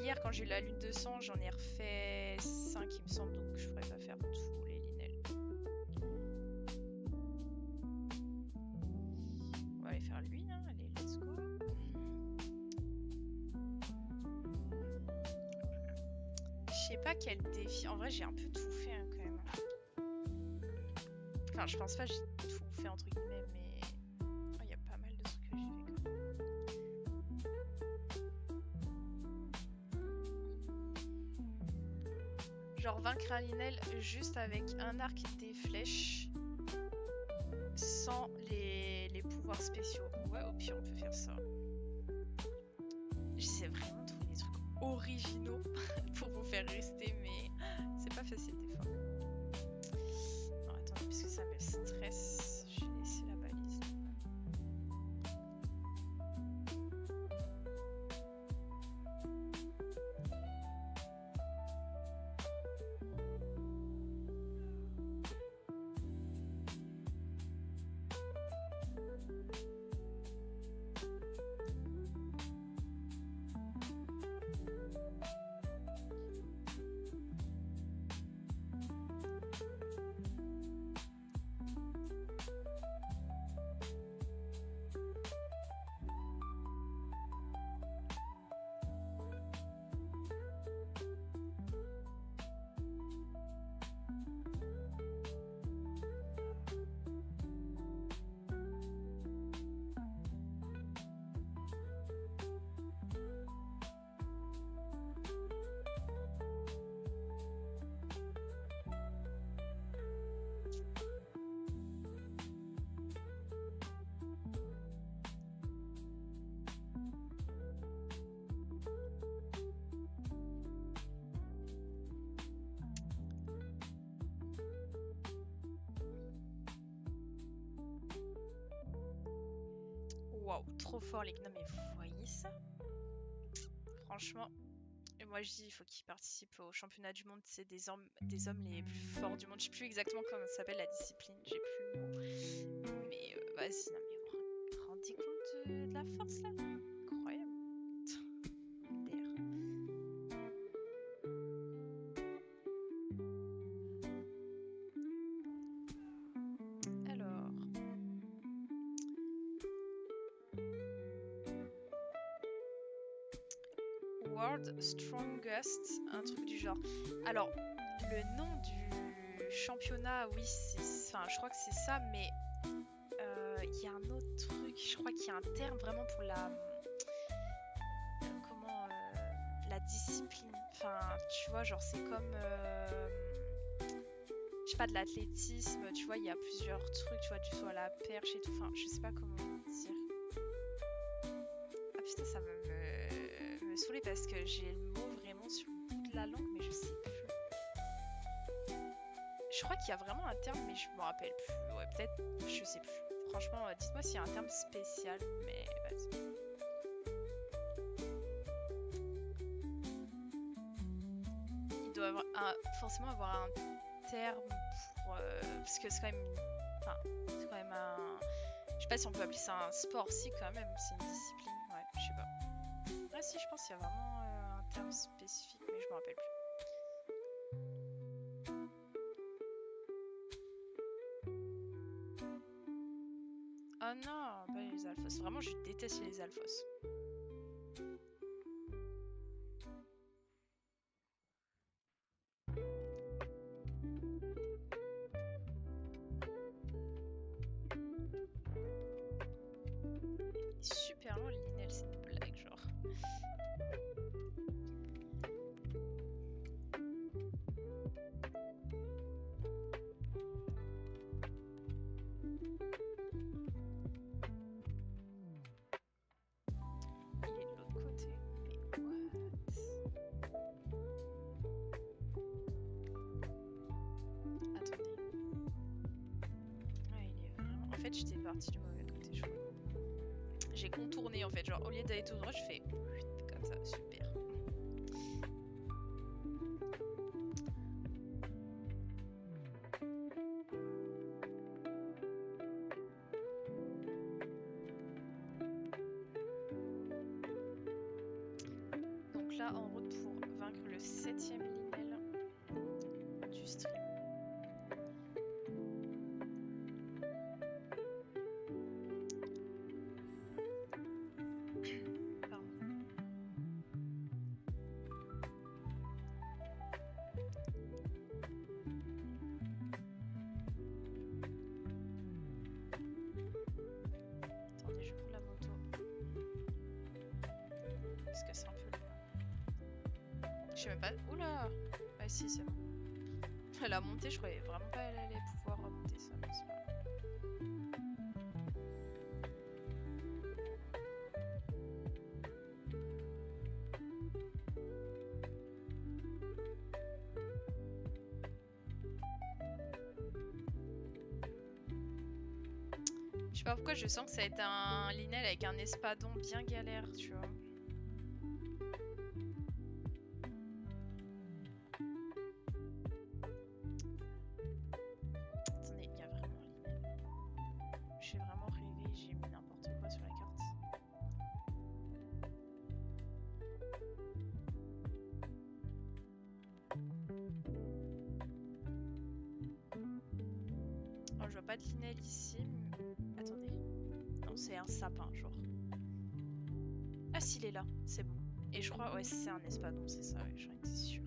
hier quand j'ai eu la lune de sang, j'en ai refait 5 il me semble, donc je pourrais pas faire tous les Linels. On va aller faire lui, hein. Allez, let's go. Je sais pas quel défi. En vrai, j'ai un peu tout fait hein, quand même. Enfin, je pense pas que j'ai tout fait entre guillemets, mais il y a pas mal de trucs que j'ai fait quand même. Genre vaincre un Linel juste avec un arc et des flèches. Sans les pouvoirs spéciaux. Ouais, au pire, on peut faire ça. J'essaie vraiment de trouver des trucs originaux pour vous faire rester, mais c'est pas facile des fois. Non, attendez, parce que ça me stresse. Je vais laisser la balise. Waouh, trop fort les gnomes, mais vous voyez ça? Franchement, et moi je dis il faut qu'ils participent au championnat du monde, c'est des hommes les plus forts du monde. Je sais plus exactement comment ça s'appelle la discipline, j'ai plus le mot. Mais vas-y, non mais vous vous rendez compte de la force là? Incroyable. Alors. World Strongest, un truc du genre. Alors, le nom du championnat, oui, enfin, je crois que c'est ça, mais il y a un autre truc, je crois qu'il y a un terme vraiment pour la la discipline. Enfin, tu vois, genre c'est comme je sais pas, de l'athlétisme, tu vois, il y a plusieurs trucs, tu vois, du saut à la perche et tout. Enfin, je sais pas comment dire. Ah putain, ça va me saouler parce que j'ai le mot vraiment sur le bout de la langue, mais je sais plus. Je crois qu'il y a vraiment un terme, mais je me rappelle plus. Ouais, peut-être, je sais plus. Franchement, dites-moi s'il y a un terme spécial, mais vas-y. Il doit forcément avoir un terme pour. Parce que c'est quand même. Enfin, c'est quand même un. Je sais pas si on peut appeler ça un sport, si quand même, c'est une discipline. Ouais, je sais pas. Ah si, je pense qu'il y a vraiment un terme spécifique, mais je me rappelle plus. Oh non, pas les alphos. Vraiment, je déteste les alphos. Super long, le Linel, c'est une blague, genre. Il est de l'autre côté. Mais what? Attendez. Ouais, il est vraiment. En fait, j'étais partie du mauvais côté, je crois. J'ai contourné en fait, genre au lieu d'aller tout droit, je fais comme ça, super. Donc là, en route pour vaincre le 7ème Linel du stream. Attendez, je prends la moto. Parce que c'est un peu loin. Je sais même pas. Oula! Ah si, c'est bon. La montée, je croyais vraiment pas elle allait pouvoir remonter ça. Mais c'est pas grave. Je sais pas pourquoi je sens que ça va être un Linel avec un espadon bien galère, tu vois. Attendez, il y a vraiment un Linel. J'ai vraiment rêvé, j'ai mis n'importe quoi sur la carte. Oh, je vois pas de Linel ici. Mais... Attendez. Non, c'est un sapin, genre. Ah, s'il est là, c'est bon. Et je crois, ouais, c'est un espadon, c'est ça, ouais, j'en étais sûre.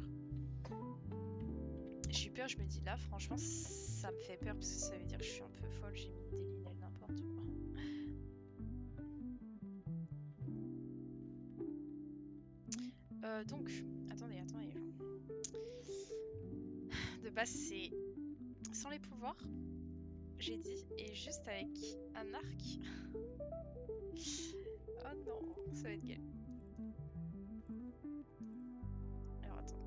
J'ai peur, je me dis là, franchement, ça me fait peur parce que ça veut dire que je suis un peu folle, j'ai mis des Linel n'importe quoi. Donc, attendez. De base, c'est sans les pouvoirs, j'ai dit, et juste avec un arc. Oh non, ça va être galère. Alors attends.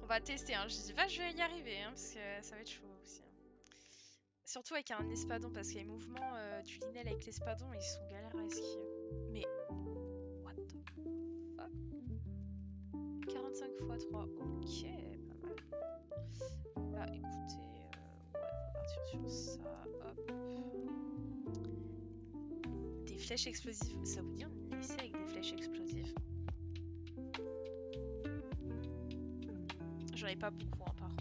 On va tester, hein. Je dis pas je vais y arriver, hein, parce que ça va être chaud aussi. Hein. Surtout avec un espadon, parce que les mouvements du Linel avec l'espadon, ils sont galères à esquiver. Mais, what the fuck? 45 x 3, ok, pas mal. Bah écoutez, ouais, on va partir sur ça, hop. Des flèches explosives, ça vous dit on essaie avec des flèches explosives? J'en ai pas beaucoup, hein, par contre.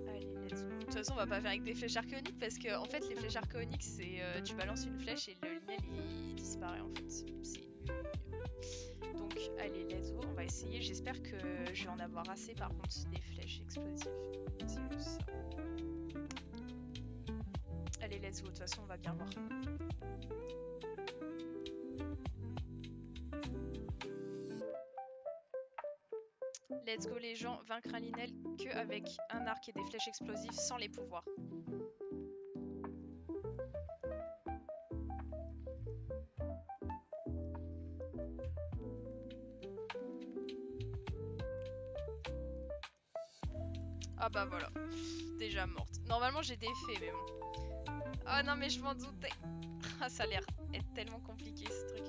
Allez, let's go. De toute façon, on va pas faire avec des flèches archéoniques parce que, en fait, les flèches archéoniques, c'est tu balances une flèche et le Linel il disparaît en fait. C'est nul. Donc, allez, let's go. On va essayer. J'espère que je vais en avoir assez par contre des flèches explosives. C'est juste ça. Allez, let's go. De toute façon, on va bien voir. Let's go les gens, vaincre un Linel que avec un arc et des flèches explosives sans les pouvoirs. Ah bah voilà, déjà morte. Normalement j'ai des faits mais bon. Oh non mais je m'en doutais. Ah ça a l'air être tellement compliqué ce truc.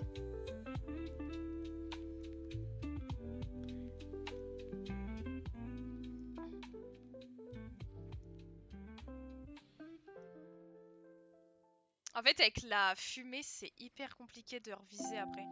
En fait, avec la fumée, c'est hyper compliqué de reviser après.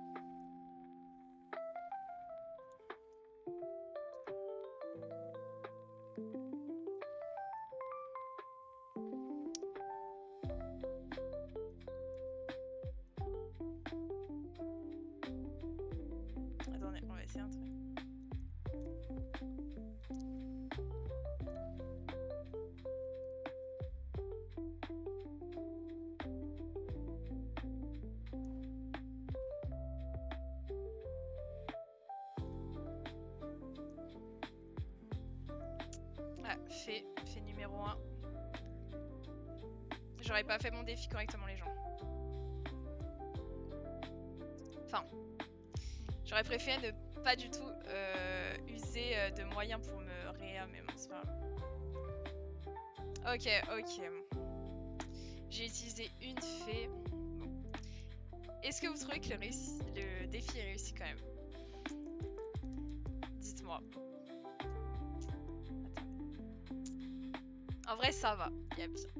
Attendez, on va essayer un truc. Ah, fait numéro 1. J'aurais pas fait mon défi correctement les gens. Enfin, j'aurais préféré ne pas du tout user de moyens pour me réa, mais bon, c'est pas grave. Ok. J'ai utilisé une fée. Bon. Est-ce que vous trouvez que le défi est réussi quand même? Dites-moi. En vrai, ça va. Il y a pire.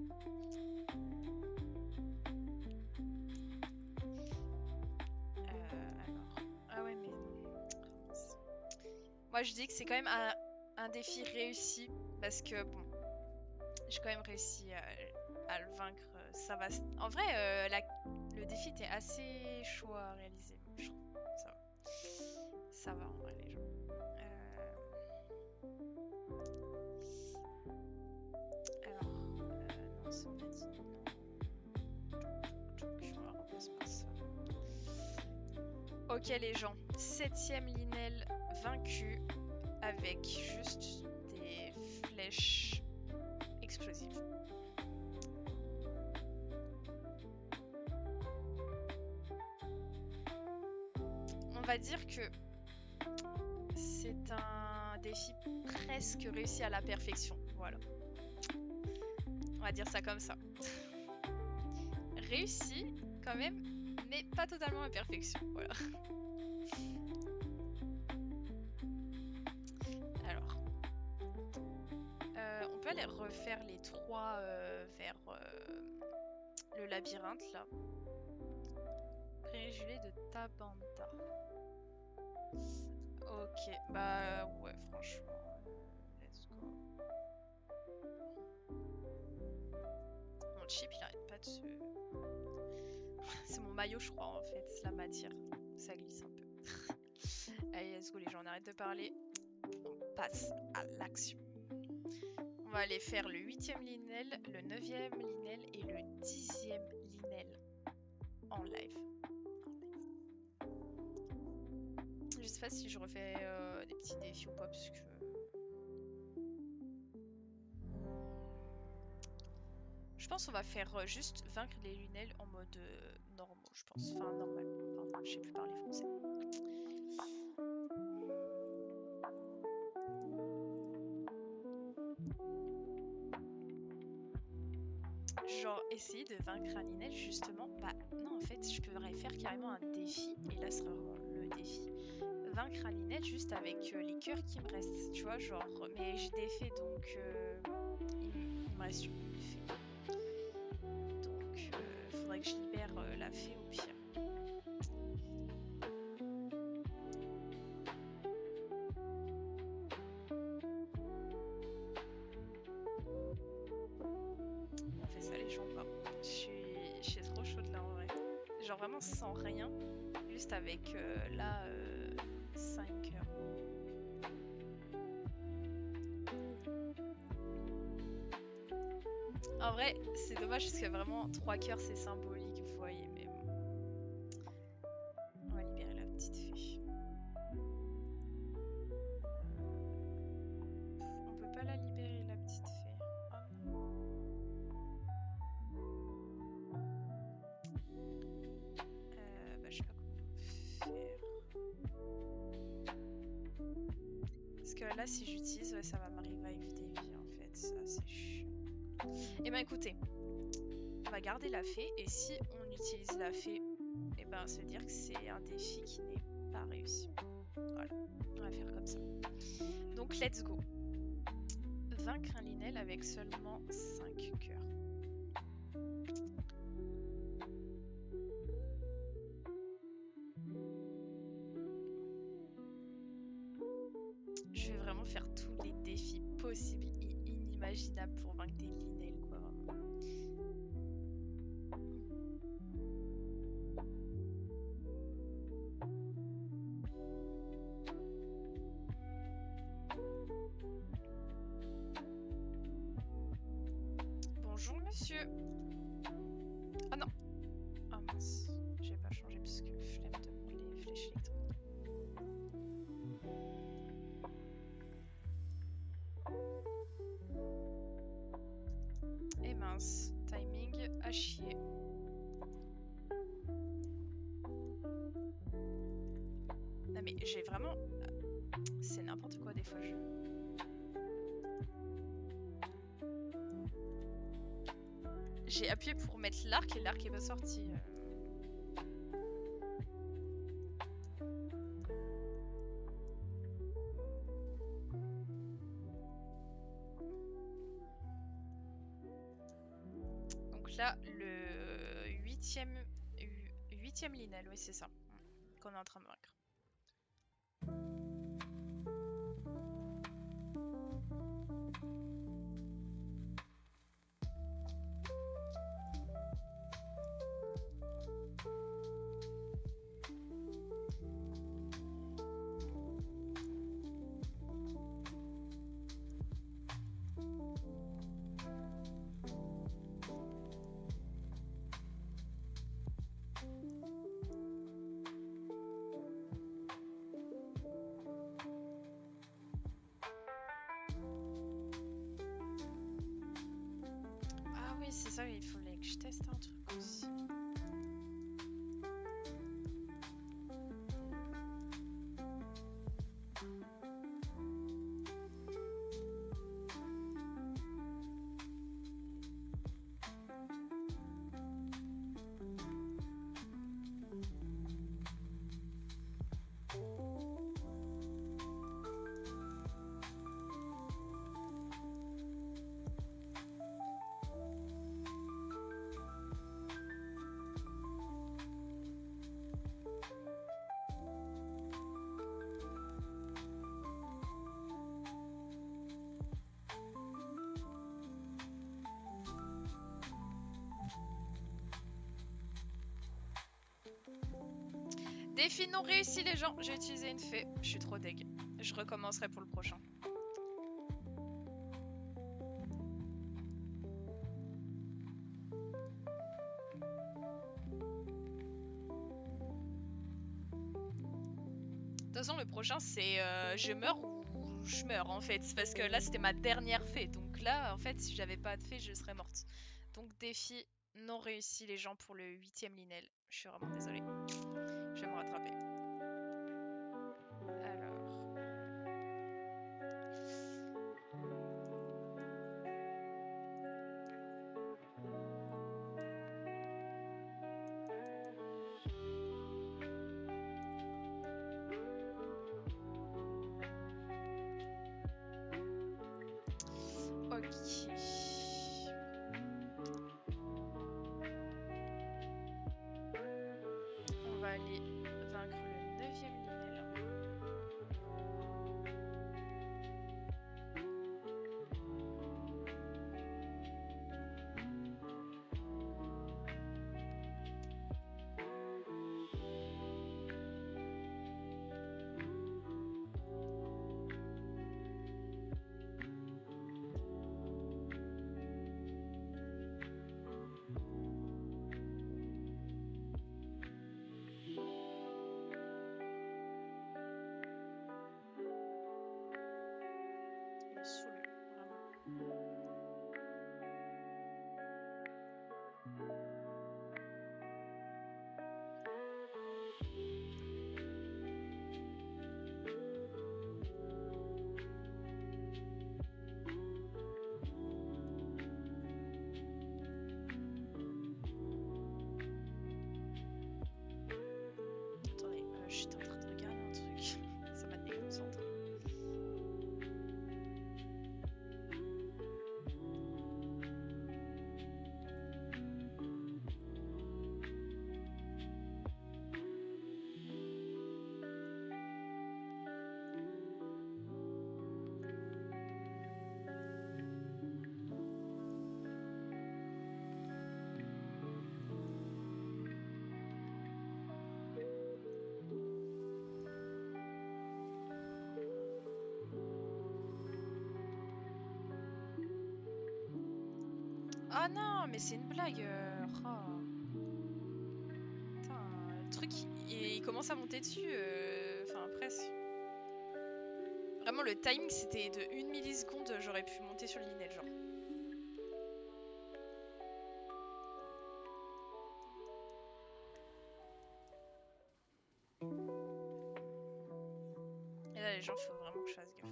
Alors. Ah ouais, mais non. Moi, je dis que c'est quand même un défi réussi. Parce que, bon, j'ai quand même réussi à le vaincre. Ça va. En vrai, le défi était assez chaud à réaliser. Je trouve. Ça va. Ça va en vrai, les gens. Alors. Non, ça on a dit non. On va remettre par ça. Ok, les gens. 7ème Linel vaincu avec juste des flèches explosives. On va dire que c'est un défi presque réussi à la perfection. Voilà. On va dire ça comme ça. Réussi quand même, mais pas totalement à perfection. Voilà. Alors, on peut aller refaire les 3 vers le labyrinthe là. Préjugé de Tabanta. Ok, bah ouais, franchement, let's go. Mon chip il arrête pas de se. C'est mon maillot, je crois, en fait, la matière. Ça glisse un peu. Allez, let's go, les gens, on arrête de parler. On passe à l'action. On va aller faire le 8ème Linel, le 9ème Linel et le 10ème Linel en live. Je sais pas si je refais des petits défis ou pas, parce que. Je pense qu'on va faire juste vaincre les Lunels en mode normaux, je pense. Enfin, normal. Pardon, je sais plus parler français. Genre, essayer de vaincre un Linel, justement. Bah, non, en fait, je pourrais faire carrément un défi. Et là, ce sera vraiment le défi. Vaincre un Linel juste avec les cœurs qui me restent. Tu vois, genre. Mais j'ai des faits, donc. Il me reste une fée. Donc, faudrait que je libère la fée au pire. On fait ça les gens ou pas? Je suis trop chaude là en vrai. Genre vraiment sans rien. Juste avec là 5 cœurs. En vrai, c'est dommage parce que vraiment 3 cœurs c'est symbolique, vous voyez, mais bon. On va libérer la petite fée. On peut pas la libérer la petite fée. Oh non. Bah je sais pas comment faire. Parce que là si j'utilise, ouais, ça va m'arriver avec des vies en fait. Ça c'est chiant. Et ben écoutez, on va garder la fée et si on utilise la fée, et ben se dire que c'est un défi qui n'est pas réussi. Voilà, on va faire comme ça. Donc let's go. Vaincre un Linel avec seulement 5 cœurs. Je vais vraiment faire tous les défis possibles et inimaginables pour vaincre des Linel, quoi. Bonjour monsieur. Ah non. Ah mince. J'ai pas changé parce que flemme de prendre les flèches électriques. Et mince. Timing à chier. Non mais j'ai vraiment... C'est n'importe quoi des fois je... J'ai appuyé pour mettre l'arc et l'arc est pas sorti. Donc là, le 8ème Linel, oui c'est ça, qu'on est en train de vaincre. c'est ça, il fallait que je teste un truc aussi. Défi non réussi les gens, j'ai utilisé une fée, je suis trop deg. Je recommencerai pour le prochain. De toute façon le prochain c'est je meurs ou je meurs en fait. Parce que là c'était ma dernière fée. Donc là en fait si j'avais pas de fée je serais morte. Donc défi non réussi les gens pour le 8ème Linel. Je suis vraiment désolée. Je vais me rattraper. Alors... Ok. On va aller vaincre le 9ème Linel. Il me saoule, vraiment. Attendez, j'étais en train de regarder un truc. Ça m'a déconcentré. Ah non, mais c'est une blague. Oh. Putain, le truc, il commence à monter dessus. Enfin, presque. Vraiment, le timing, c'était de 1 milliseconde. J'aurais pu monter sur le Linel, genre. Et là, les gens, faut vraiment que je fasse gaffe.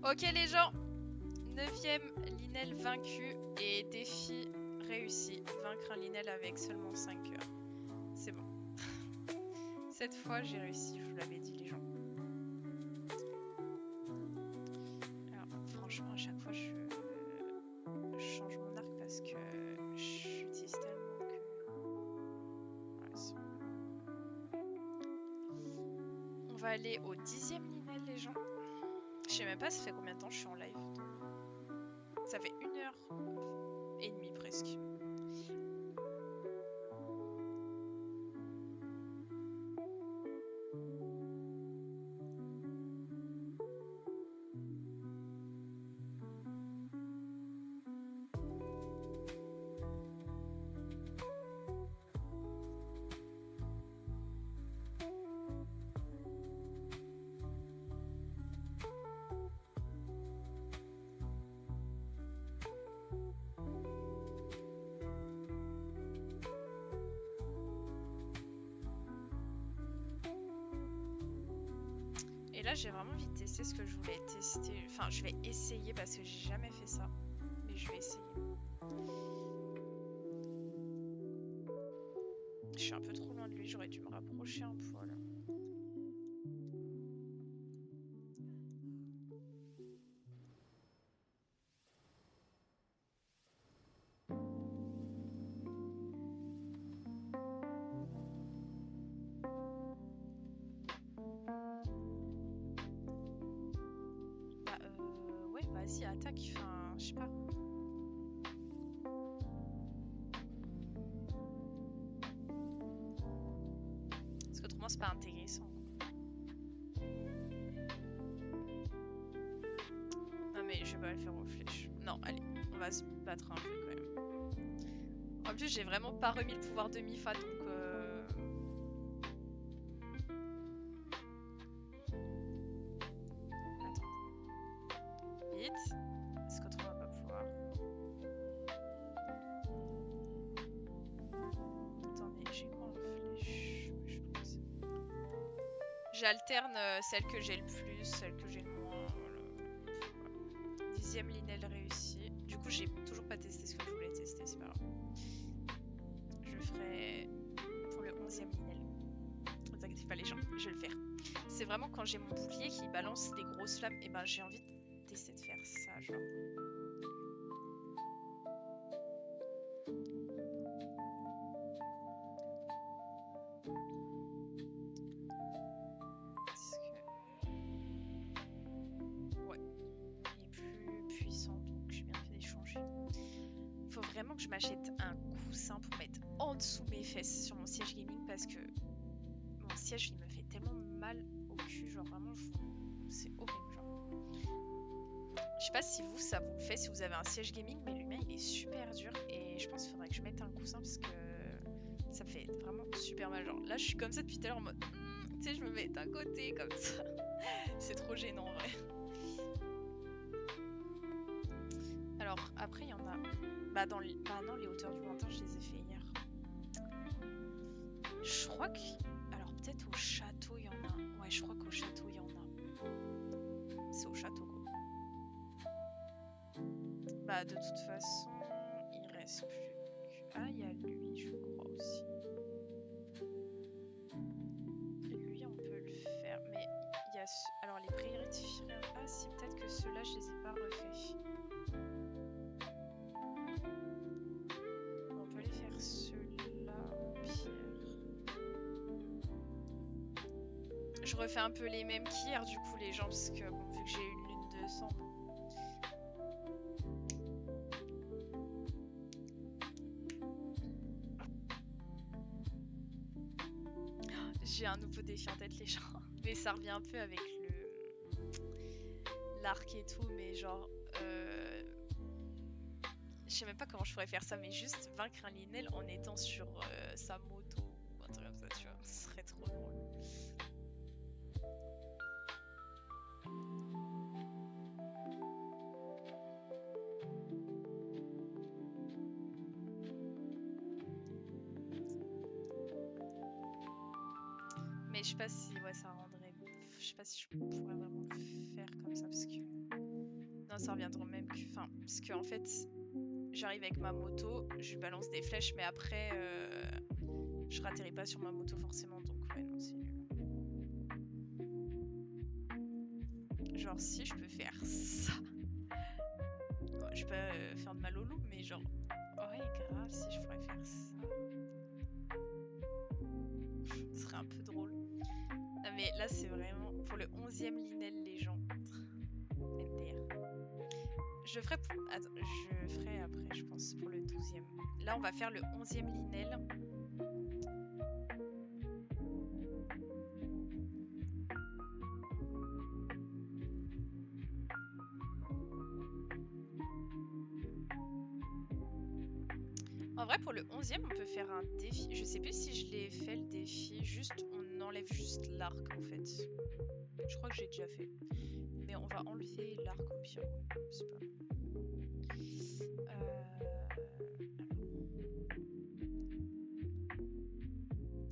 Ok les gens, 9ème Linel vaincu et défi réussi. Vaincre un Linel avec seulement 5 heures. C'est bon. Cette fois j'ai réussi, je vous l'avais dit les gens. Alors franchement à chaque fois je change mon arc parce que j'utilise tellement que... Ouais, va aller au 10e Ninel, les gens. Je sais même pas ça fait combien de temps je suis en live. Ça fait 1h30 presque. Et là, j'ai vraiment envie de tester ce que je voulais tester. Enfin, je vais essayer parce que j'ai jamais fait ça. Mais je vais essayer. Je suis un peu trop loin de lui, j'aurais dû me rapprocher un poil. Bah, ouais, vas-y, attaque. Enfin, je sais pas. Parce qu'autrement, c'est pas intéressant. Non, mais je vais pas le faire aux flèches. Non, allez, on va se battre un peu quand même. En plus, j'ai vraiment pas remis le pouvoir de Mifa, donc attends. Vite. Est-ce qu'autrement on va pas pouvoir? Attendez, j'ai quoi en flèche? Je pense. J'alterne celle que j'ai le plus, celle que j'ai le moins. Voilà. 10e Linel réussi. Du coup, j'ai toujours pas testé ce que je voulais tester, c'est pas grave. Je ferai pour le 11e Linel. Ne vous inquiétez pas les gens, je vais le faire. C'est vraiment quand j'ai mon bouclier qui balance des grosses flammes, et ben j'ai envie d'essayer de faire ça, genre. Ouais, il est plus puissant, donc j'ai bien fait d'échanger. Faut vraiment que je m'achète un coussin pour mettre en dessous mes fesses sur mon siège gaming parce que mon siège il me fait tellement mal au cul, genre vraiment c'est horrible genre. Je sais pas si vous ça vous le fait si vous avez un siège gaming, mais le mien il est super dur et je pense qu'il faudrait que je mette un coussin parce que ça me fait vraiment super mal. Genre là je suis comme ça depuis tout à l'heure en mode tu sais je me mets d'un côté comme ça. C'est trop gênant en vrai. Alors après il y en a bah non les hauteurs du lointain je les ai fait hier. Je crois que alors peut-être au château il y en a. Ouais je crois qu'au château il y en a. C'est au château quoi. Bah de toute façon il reste plus que... Ah il y a lui je crois aussi. Lui on peut le faire mais il y a alors les prairies. Ah si peut-être que ceux-là je les ai pas refaits. On peut les faire ceux-là au pire. Je refais un peu les mêmes qu'hier du coup les gens parce que bon vu que j'ai une lune de sang. J'ai un nouveau défi en tête les gens. Mais ça revient un peu avec l'arc et tout, mais genre je sais même pas comment je pourrais faire ça, mais juste vaincre un Linel en étant sur sa moto ou un truc comme ça, tu vois, ce serait trop drôle. Mais je sais pas si ouais, ça rendrait. Je sais pas si je pourrais vraiment le faire comme ça parce que. Non, ça reviendrait même que. Enfin, parce que en fait, j'arrive avec ma moto, je lui balance des flèches, mais après, je ratterris pas sur ma moto forcément, donc ouais, non, c'est nul. Genre, si je peux faire ça. Ouais, je peux pas faire de mal au loup, mais genre. Ouais, grave, si je pourrais faire ça. Ce serait un peu drôle. Ah, mais là, c'est vraiment. pour le 11e Linel, les gens. MDR. Je ferai, attends, je ferai après, je pense, pour le 12e. Là, on va faire le 11e Linel. En vrai, pour le 11e, on peut faire un défi. Je sais plus si je l'ai fait le défi. Juste, on enlève juste l'arc en fait. Je crois que j'ai déjà fait. Mais on va enlever l'arc au pire. C'est pas.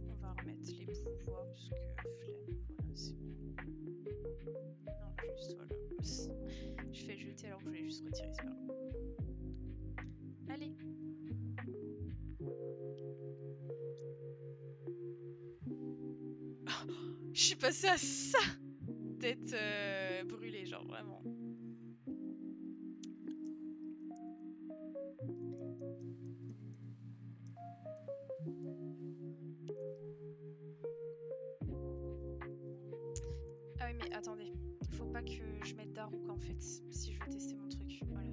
On va remettre les pouvoirs parce que flemme. Voilà, c'est bon. Non, juste voilà. Je fais jeter alors que je voulais juste retirer. C'est pas grave. Allez. Je suis passée à ça d'être brûlée, genre vraiment. Ah oui, mais attendez. Faut pas que je mette Daruk en fait, si je veux tester mon truc. Voilà.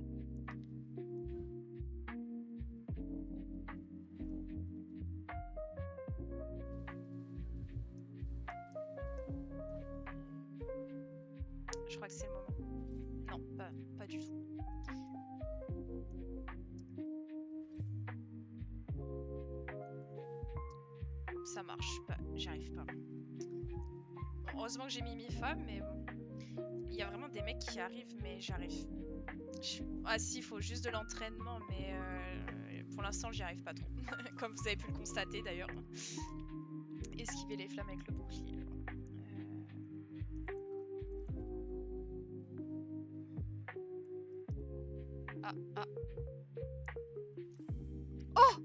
Je crois que c'est le moment. Non, pas du tout. Ça marche pas, j'y arrive pas. Bon, heureusement que j'ai mis mi-femme, mais bon. Il y a vraiment des mecs qui arrivent, mais j'arrive. Ah si, il faut juste de l'entraînement, mais pour l'instant, j'y arrive pas trop. Comme vous avez pu le constater d'ailleurs. Esquiver les flammes avec le bouclier. Ah. Oh!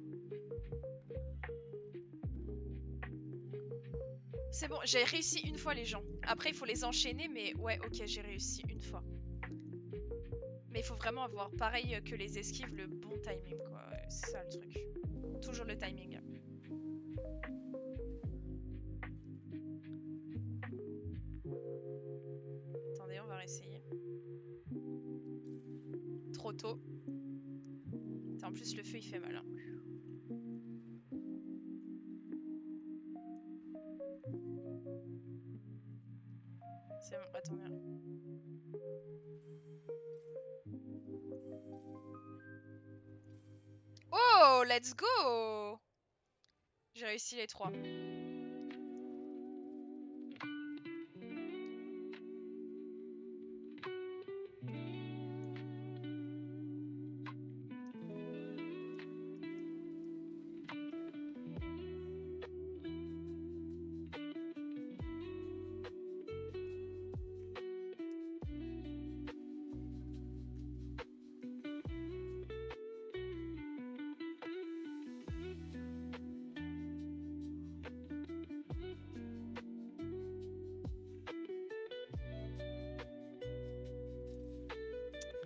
C'est bon, j'ai réussi une fois les gens. Après, il faut les enchaîner, mais ouais, ok, j'ai réussi une fois. Mais il faut vraiment avoir, pareil que les esquives, le bon timing, quoi. C'est ça le truc. Toujours le timing. Attendez, on va réessayer. Trop tôt. En plus, le feu, il fait mal. Hein. C'est bon, attendez. Oh, let's go! J'ai réussi les 3.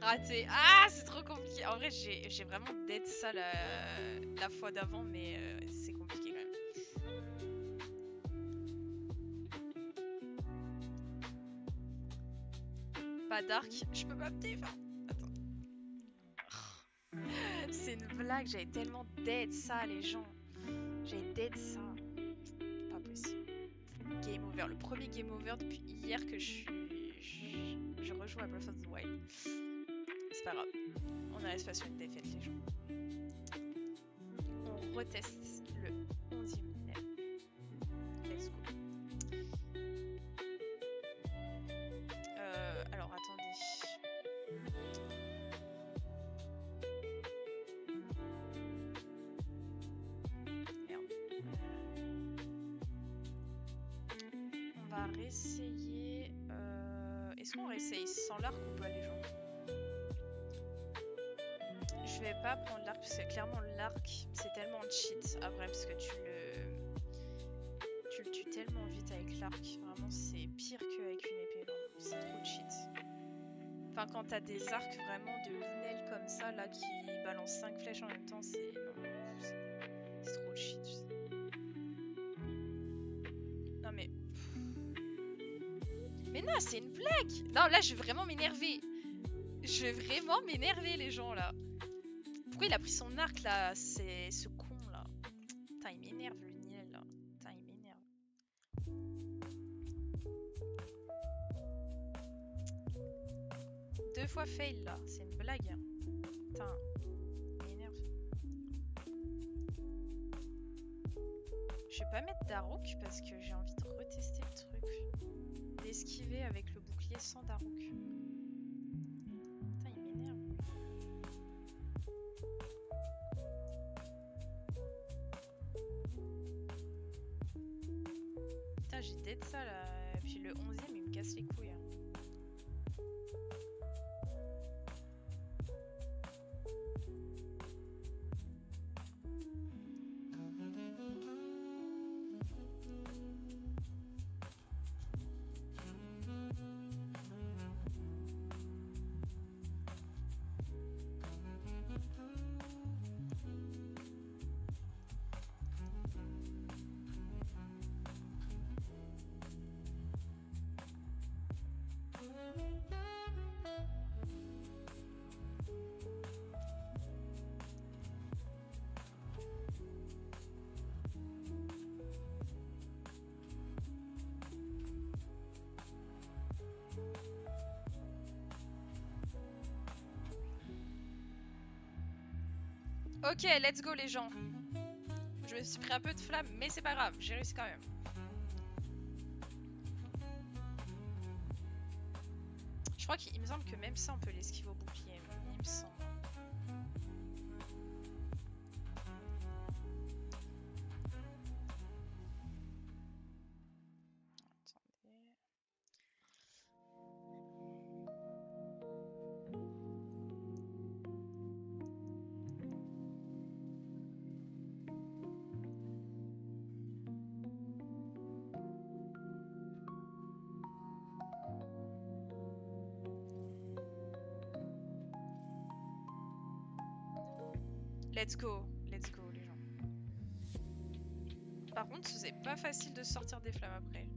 Raté. Ah, c'est trop compliqué. En vrai, j'ai vraiment dead ça la fois d'avant, mais c'est compliqué quand même. Pas d'arc. Je peux pas me défendre. Attends. C'est une blague. J'avais tellement dead ça, les gens. J'avais dead ça. Pas possible. Game over. Le premier game over depuis hier que je rejoue à Breath of the Wild. C'est pas grave. On reste pas sur une défaite, les gens. On reteste le 11e level. Let's go. Alors, attendez. Merde. On va réessayer... Est-ce qu'on réessaye sans l'arc ou pas, les gens? Je vais pas prendre l'arc parce que clairement l'arc c'est tellement cheat à vrai parce que tu le tues tellement vite avec l'arc. Vraiment c'est pire qu'avec une épée. C'est trop cheat. Enfin quand t'as des arcs vraiment de Linel comme ça là qui balancent 5 flèches en même temps c'est trop cheat. Non mais Mais non, c'est une blague. Non, là, je vais vraiment m'énerver. Je vais vraiment m'énerver, les gens, là. Pourquoi il a pris son arc, là? C'est ce con, là. Putain, il m'énerve, le Niel, là. Putain, il m'énerve. Deux fois fail, là. C'est une blague. Putain, il m'énerve. Je vais pas mettre Daruk parce que j'ai envie de retester le truc. D'esquiver avec le bouclier sans Daruk. Putain, il m'énerve. Putain, j'ai dead ça là. Et puis le 11ème, il me casse les couilles. Ok, let's go les gens. Je me suis pris un peu de flamme, mais c'est pas grave, j'ai réussi quand même. Je crois qu'il me semble que même ça, on peut l'esquiver au bouclier. Il me semble. Attendez. Let's go les gens. Par contre, c'est pas facile de sortir des flammes après.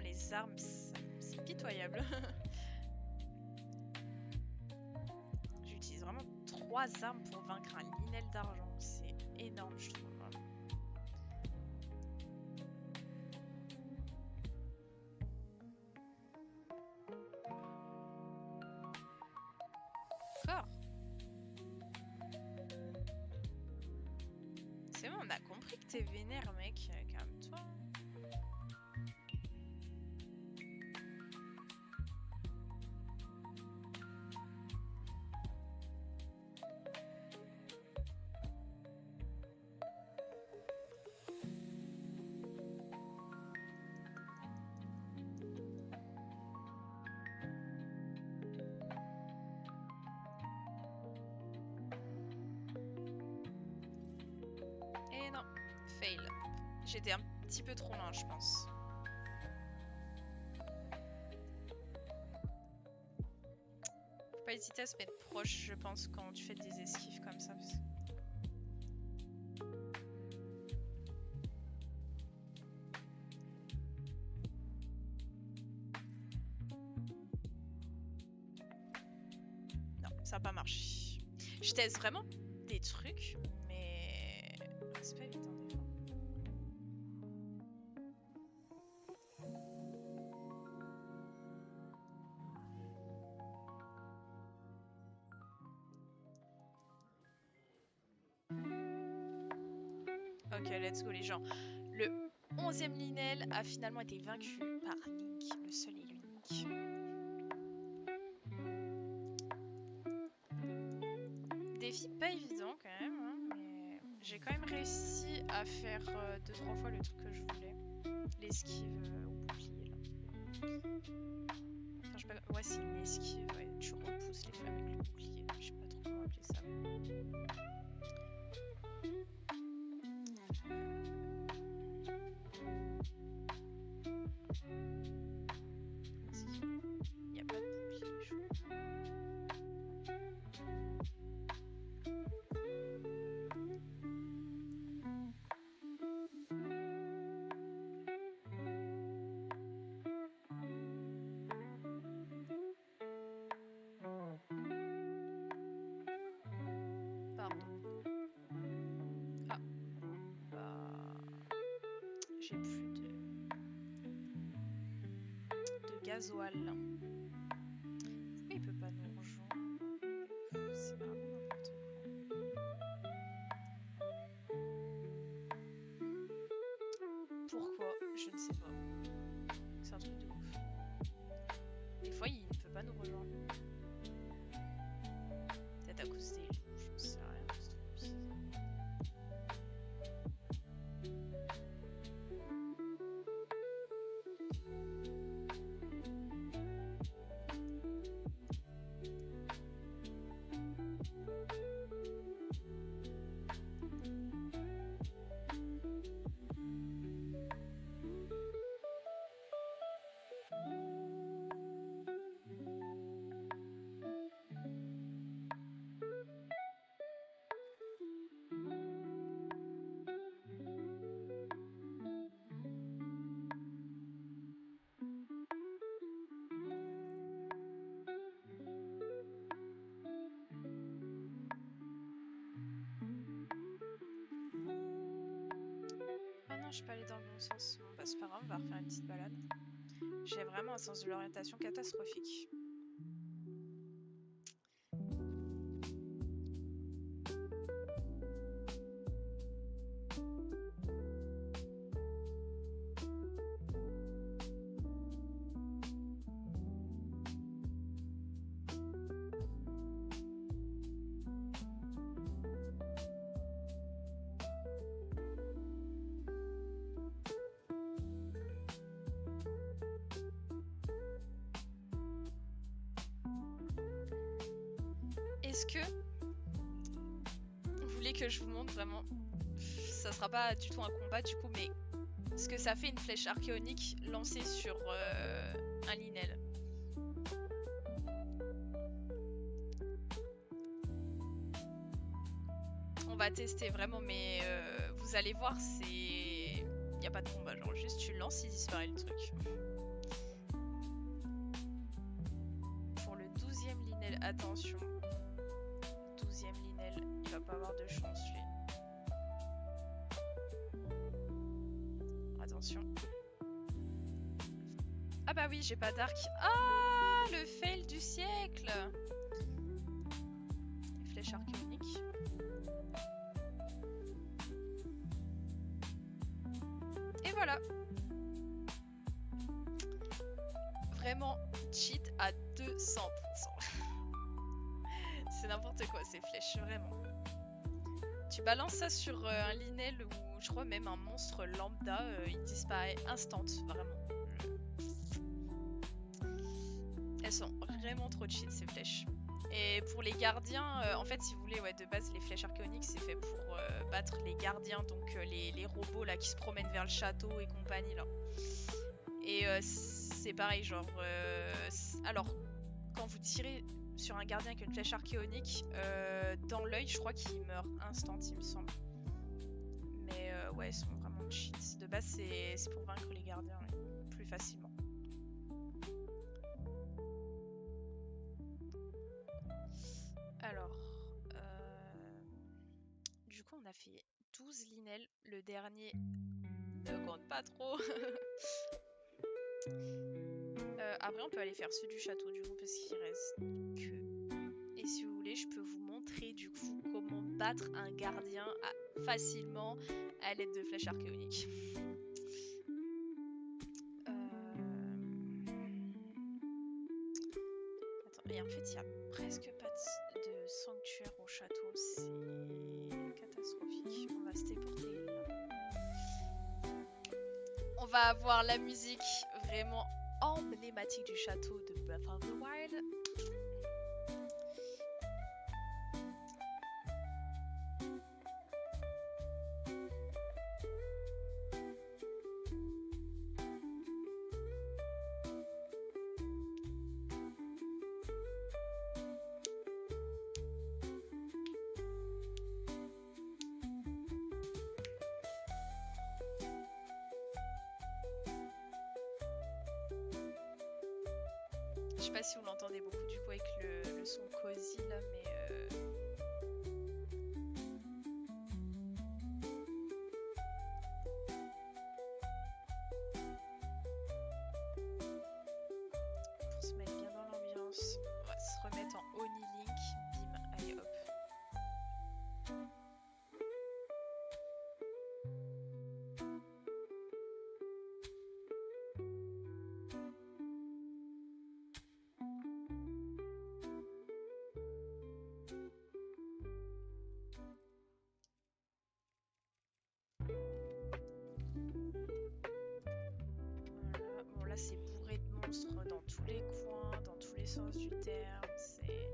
Les armes, c'est pitoyable. J'utilise vraiment 3 armes pour vaincre un Linel d'argent. C'est énorme, je trouve. Encore. C'est bon, on a compris que t'es vénère, mec. Calme-toi. Fail. J'étais un petit peu trop loin, je pense. Faut pas hésiter à se mettre proche, je pense, quand tu fais des esquives comme ça. Non, ça n'a pas marché. Je teste vraiment des trucs, mais c'est pas évident. Ok, let's go les gens. Le 11e Linel a finalement été vaincu par Link, le seul et l'unique. Défi pas évident quand même, hein, mais j'ai quand même réussi à faire 2-3 fois le truc que je voulais. L'esquive au bouclier là. Enfin, je sais pas. Ouais, c'est une esquive. Ouais. Tu repousses les flammes avec le bouclier. Je sais pas trop comment appeler ça. Il n'y a pas de bouclier, je crois. Pardon. Ah. Bah... J'ai plus de gasoil. Pourquoi il peut pas nous rejoindre? C'est vraiment n'importe quoi. Pourquoi? Je ne sais pas. C'est un truc de ouf. Des fois, il ne peut pas nous rejoindre. Peut-être à cause des loups, j'en sais rien. C'est trop bizarre. Ah non, je suis pas allée dans le bon sens. Bon, bah, c'est pas grave, on va refaire une petite balade. J'ai vraiment un sens de l'orientation catastrophique. Est-ce que vous voulez que je vous montre vraiment? Ça sera pas du tout un combat du coup, mais ce que ça fait une flèche archéonique lancée sur un linel. On va tester vraiment, mais vous allez voir, c'est... Il n'y a pas de combat, genre juste tu le lances, il disparaît le truc. Pour le 12e linel, attention. 12e linel, il va pas avoir de chance lui. Attention. Ah bah oui, j'ai pas d'arc. Ah, le fail du siècle. Flèche archéonique. Et voilà. Vraiment cheat à 200%. C'est n'importe quoi ces flèches, vraiment. Tu balances ça sur un linel ou je crois même un monstre lambda, il disparaît instant, vraiment. Elles sont vraiment trop cheat ces flèches. Et pour les gardiens, en fait si vous voulez, ouais, de base les flèches archéoniques c'est fait pour battre les gardiens, donc les robots là qui se promènent vers le château et compagnie là. Et c'est pareil, genre... alors, quand vous tirez sur un gardien avec une flèche archéonique, dans l'œil, je crois qu'il meurt instant, il me semble. Mais ouais, ils sont vraiment cheats. De base, c'est pour vaincre les gardiens plus facilement. Alors, du coup, on a fait 12 linels. Le dernier ne compte pas trop. Après, on peut aller faire ceux du château, du coup, parce qu'il reste que... Et si vous voulez, je peux vous montrer, du coup, comment battre un gardien facilement à l'aide de flèches archéoniques. Attends, et en fait, il n'y a presque pas de sanctuaire au château. C'est catastrophique. On va se téléporter là. On va avoir la musique vraiment emblématique du château de Breath of the Wild. Je sais pas si vous l'entendez beaucoup du coup avec le son cosy là, mais pour se mettre bien dans l'ambiance, on va se remettre en Oni Link, bim, allez hop. Voilà. Bon là c'est bourré de monstres dans tous les coins, dans tous les sens du terme, c'est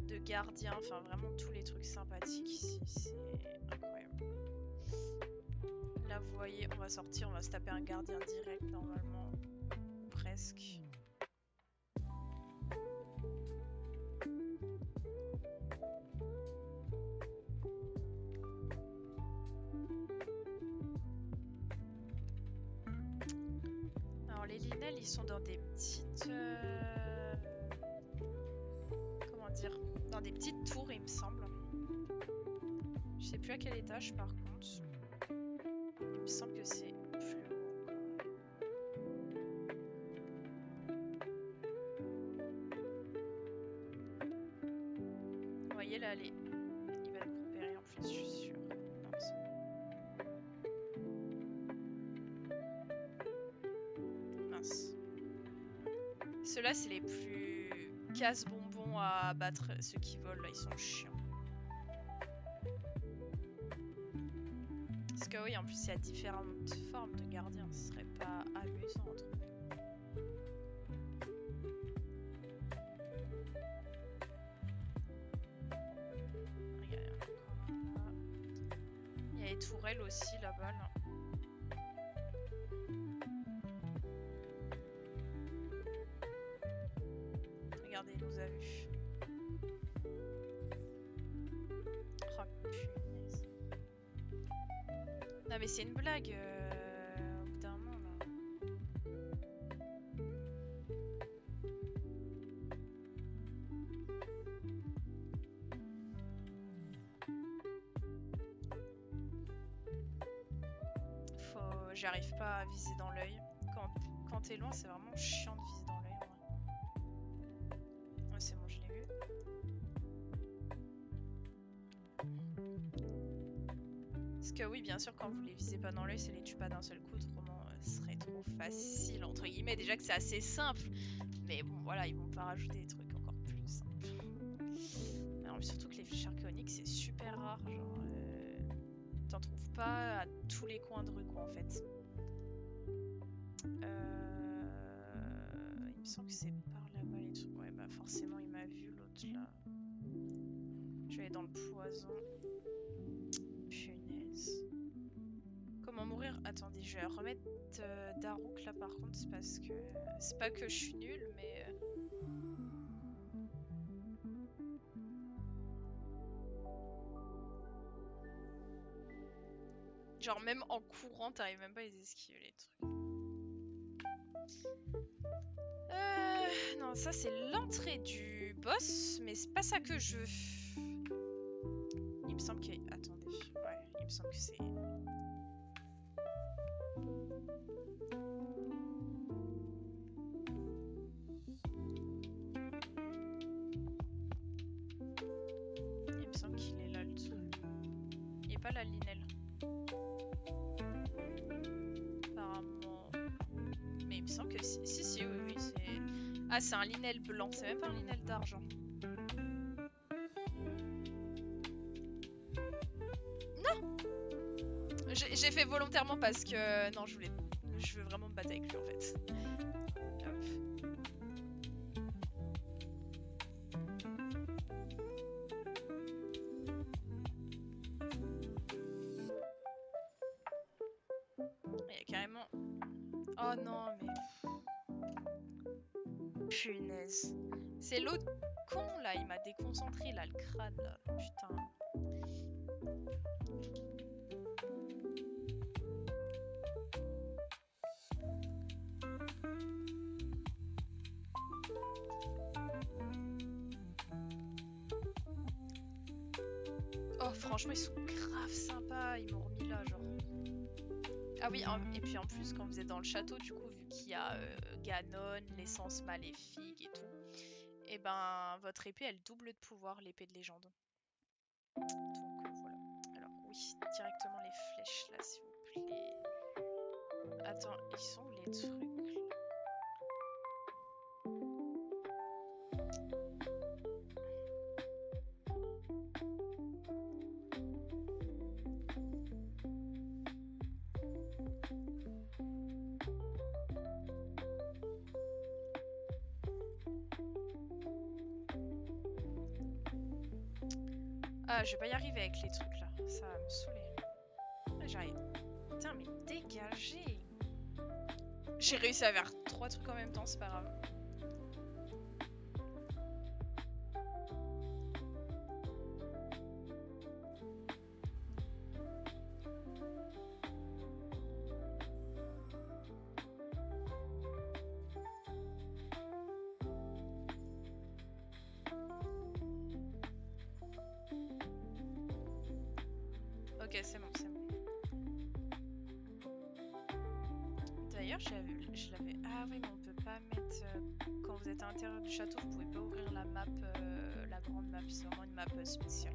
de gardiens, enfin vraiment tous les trucs sympathiques ici, c'est incroyable. Là vous voyez, on va sortir, on va se taper un gardien direct normalement, presque. Alors les linels ils sont dans des petites... comment dire? Dans des petites tours il me semble. Je sais plus à quel étage par contre. Il me semble que c'est plus haut. Vous voyez là, il va nous repérer en plus, je suis sûre. Non, c'est bon. Mince. Ceux-là, c'est les plus casse-bonbons à battre. Ceux qui volent, là, ils sont chiants. Parce que oui, en plus, il y a différentes formes de gardiens. Ce serait pas amusant entre eux. Il y a les tourelles aussi là-bas. Là. Regardez, il nous a vus. Oh punaise. Non mais c'est une blague au bout d'un moment là. J'arrive pas à viser dans l'œil. Quand t'es loin, c'est vraiment chiant de viser dans l'œil. Ouais, c'est bon, je l'ai vu. Parce que oui, bien sûr, quand vous les visez pas dans l'œil, ça les tue pas d'un seul coup. Autrement, ce serait trop facile, entre guillemets. Déjà que c'est assez simple. Mais bon, voilà, ils vont pas rajouter des trucs encore plus simples. Alors, surtout que les Shark Onyx, c'est super rare. Genre, t'en trouves pas à tous les coins de rue, quoi, en fait. Il me semble que c'est par là-bas les trucs. Ouais, bah forcément, il m'a vu, l'autre là. Je vais aller dans le poison. Punaise. Comment mourir? Attendez, je vais remettre Daruk là par contre, c'est parce que... C'est pas que je suis nulle, mais... Genre même en courant, t'arrives même pas à les esquiver les trucs. Non, ça c'est l'entrée du boss, mais c'est pas ça que je veux. Il me semble que... Attendez, ouais, il me semble que c'est... Il me semble qu'il est là le truc. Il est pas la linelle. Apparemment... Mais il me semble que si, si, oui, c'est... Ah, c'est un linel blanc, c'est même pas un linel d'argent. Non! J'ai fait volontairement parce que... Non, je veux vraiment me battre avec lui en fait. Oh non, mais... Punaise. C'est l'autre con, là. Il m'a déconcentré, là, le crâne, là. Putain. Oh, franchement, ils sont grave sympas. Ils m'ont remis là, genre. Ah oui, et puis en plus, quand vous êtes dans le château, du coup, vu qu'il y a Ganon, l'essence maléfique et tout, et ben, votre épée, elle double de pouvoir, l'épée de légende. Donc voilà. Alors oui, directement les flèches là, s'il vous plaît. Attends, ils sont où les trucs? Ah, je vais pas y arriver avec les trucs là, ça va me saouler. Ah, j'arrive. Putain, mais dégagez! J'ai réussi à faire 3 trucs en même temps, c'est pas grave. Ok, c'est bon, c'est bon. D'ailleurs, je l'avais... Ah oui, mais on peut pas mettre... Quand vous êtes à l'intérieur du château, vous pouvez pas ouvrir la map, la grande map. C'est vraiment une map spéciale.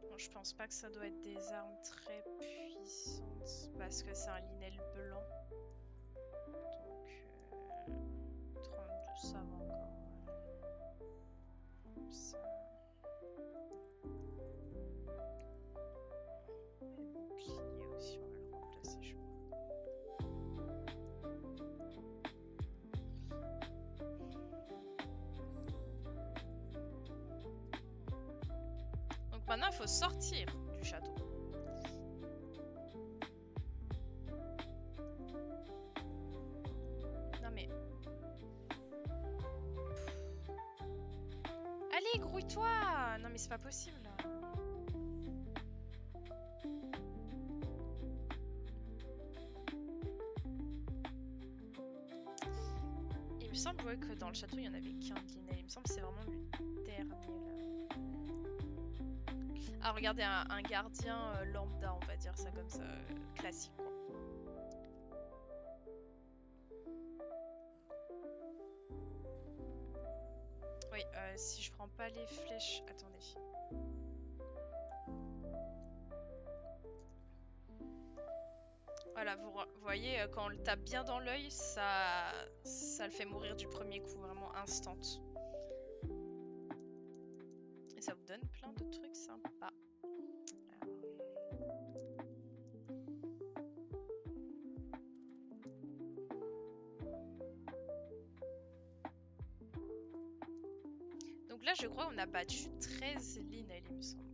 Bon, je pense pas que ça doit être des armes très puissantes. Parce que c'est un linel blanc. Donc... 32, ça va encore. Ça... Et bouclier aussi, on va le remplacer, je crois. Donc maintenant, il faut sortir du château. Non mais... Allez, grouille-toi! Non mais c'est pas possible. Il me semble ouais, que dans le château, il y en avait qu'un dîner. Il me semble que c'est vraiment le dernier là. Ah, regardez, un gardien lambda, on va dire ça comme ça, classique quoi. Oui, si je prends pas les flèches... Attendez. Voilà, vous voyez, quand on le tape bien dans l'œil, ça le fait mourir du premier coup, vraiment instant. Et ça vous donne plein de trucs sympas. Donc là, je crois qu'on a battu 13 lignes, il me semble.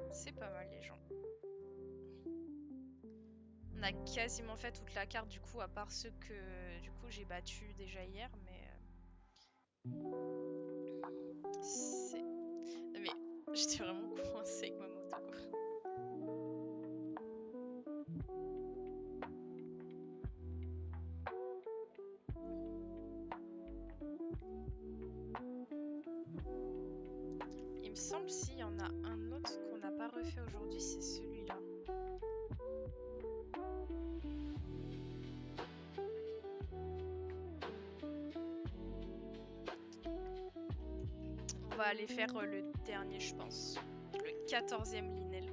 C'est pas mal, les gens. On a quasiment fait toute la carte, du coup, à part ceux que du coup j'ai battu déjà hier, mais... C'est... Non, mais j'étais vraiment coincée avec ma moto, quoi. Il me semble s'il y en a un autre qu'on n'a pas refait aujourd'hui, c'est celui-là. On va aller faire le dernier, je pense. Le 14e Linel.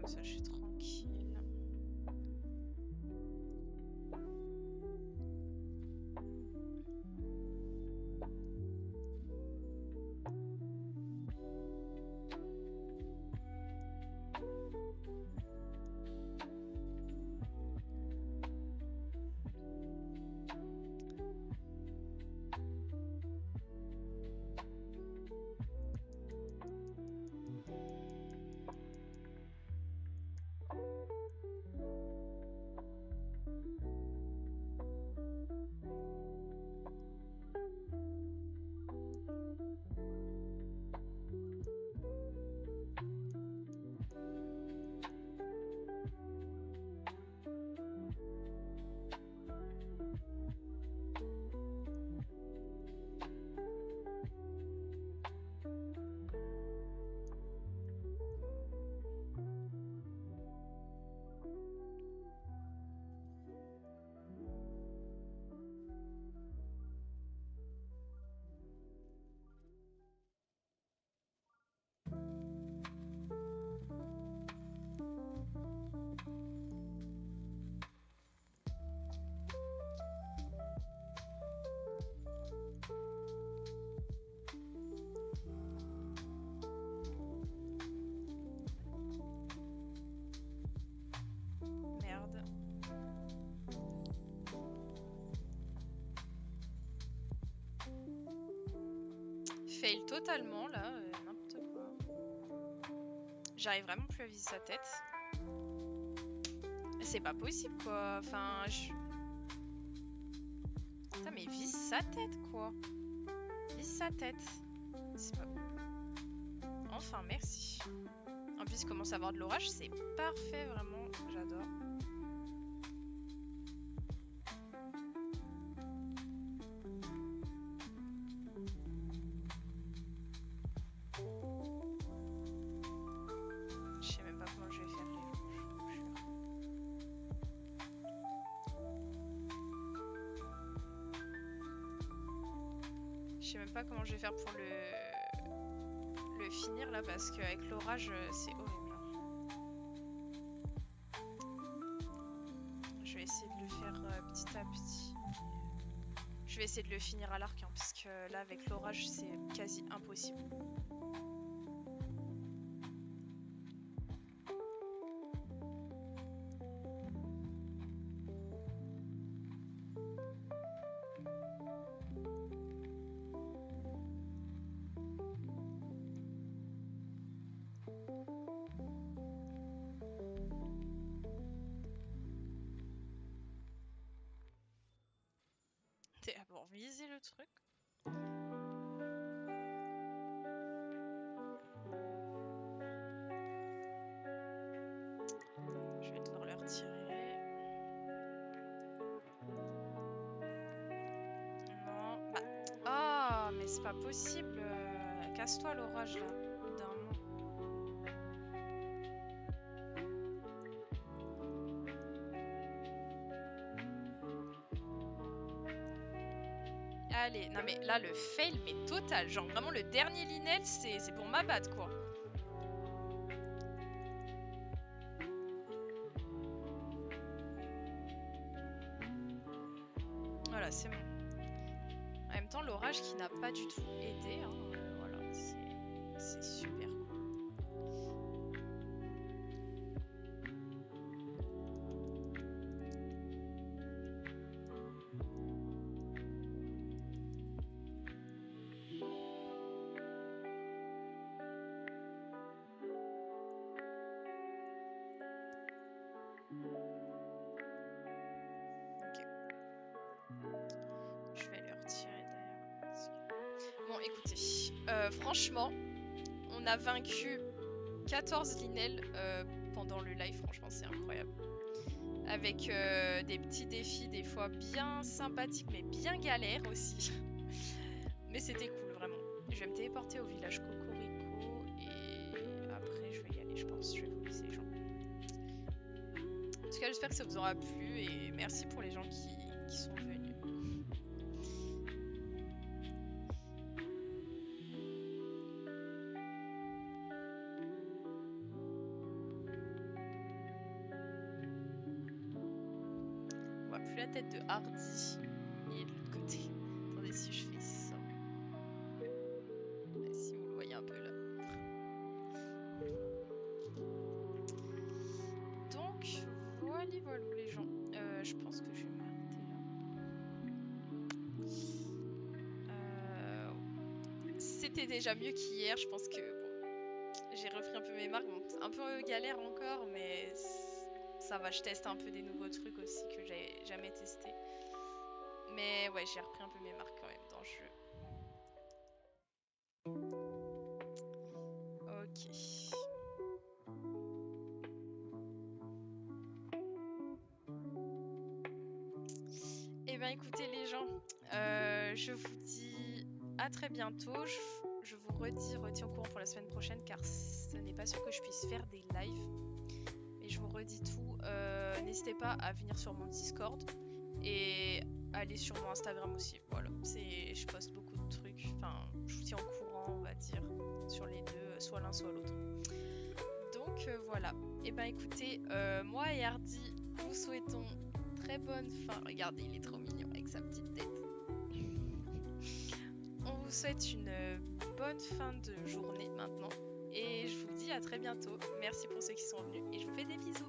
ça je suis tranquille. Merde. Fail totalement là, n'importe quoi. J'arrive vraiment plus à viser sa tête. C'est pas possible quoi, enfin je... Putain mais vise sa tête quoi. Vise sa tête. C'est pas... Enfin merci. En plus il commence à avoir de l'orage, c'est parfait vraiment, j'adore. Je sais même pas comment je vais faire les rouges, je vous jure. Je sais même pas comment je vais faire pour le finir là parce qu'avec l'orage c'est horrible. Je vais essayer de le faire petit à petit. Je vais essayer de le finir à l'arc hein, parce que là avec l'orage c'est quasi impossible. T'es d'abord viser le truc. Je vais devoir le retirer. Non. Bah. Ah, mais c'est pas possible. Casse-toi l'orage là. D'un moment. Allez, non mais là le fail mais total. Genre vraiment le dernier Linel c'est pour m'abattre quoi. Voilà, c'est bon. En même temps, l'orage qui n'a pas du tout aidé. Hein, voilà, c'est super cool. Ok. Je vais le retirer d'ailleurs. Bon, écoutez. Franchement, on a vaincu 14 Linel pendant le live. Franchement, c'est incroyable. Avec des petits défis des fois bien sympathiques mais bien galères aussi. Mais c'était cool vraiment. Je vais me téléporter au village Cocorico et après je vais y aller je pense. Je vais vous laisser les gens. En tout cas j'espère que ça vous aura plu et merci pour les gens qui sont venus. plus la tête de Hardy. Et de l'autre côté. Attendez si je fais ça. Si vous le voyez un peu là. Donc, voilà les gens. Je pense que je vais m'arrêter là. C'était déjà mieux qu'hier. Je pense que bon, j'ai repris un peu mes marques. Bon, un peu galère encore, mais ça va. Je teste un peu des nouveaux trucs aussi que j'ai jamais testé. Mais ouais, j'ai repris un peu mes marques quand même dans le jeu. Ok. Eh ben écoutez les gens, je vous dis à très bientôt. Je vous retiens au courant pour la semaine prochaine car ce n'est pas sûr que je puisse faire des lives. Mais je vous redis tout. N'hésitez pas à venir sur mon Discord et aller sur mon Instagram aussi. Voilà, je poste beaucoup de trucs. Enfin, je vous tiens au courant, on va dire, sur les deux, soit l'un soit l'autre. Donc voilà. Et ben écoutez, moi et Hardy, vous souhaitons très bonne fin. Regardez, il est trop mignon avec sa petite tête. On vous souhaite une bonne fin de journée maintenant. Et je vous dis à très bientôt. Merci pour ceux qui sont venus et je vous fais des bisous.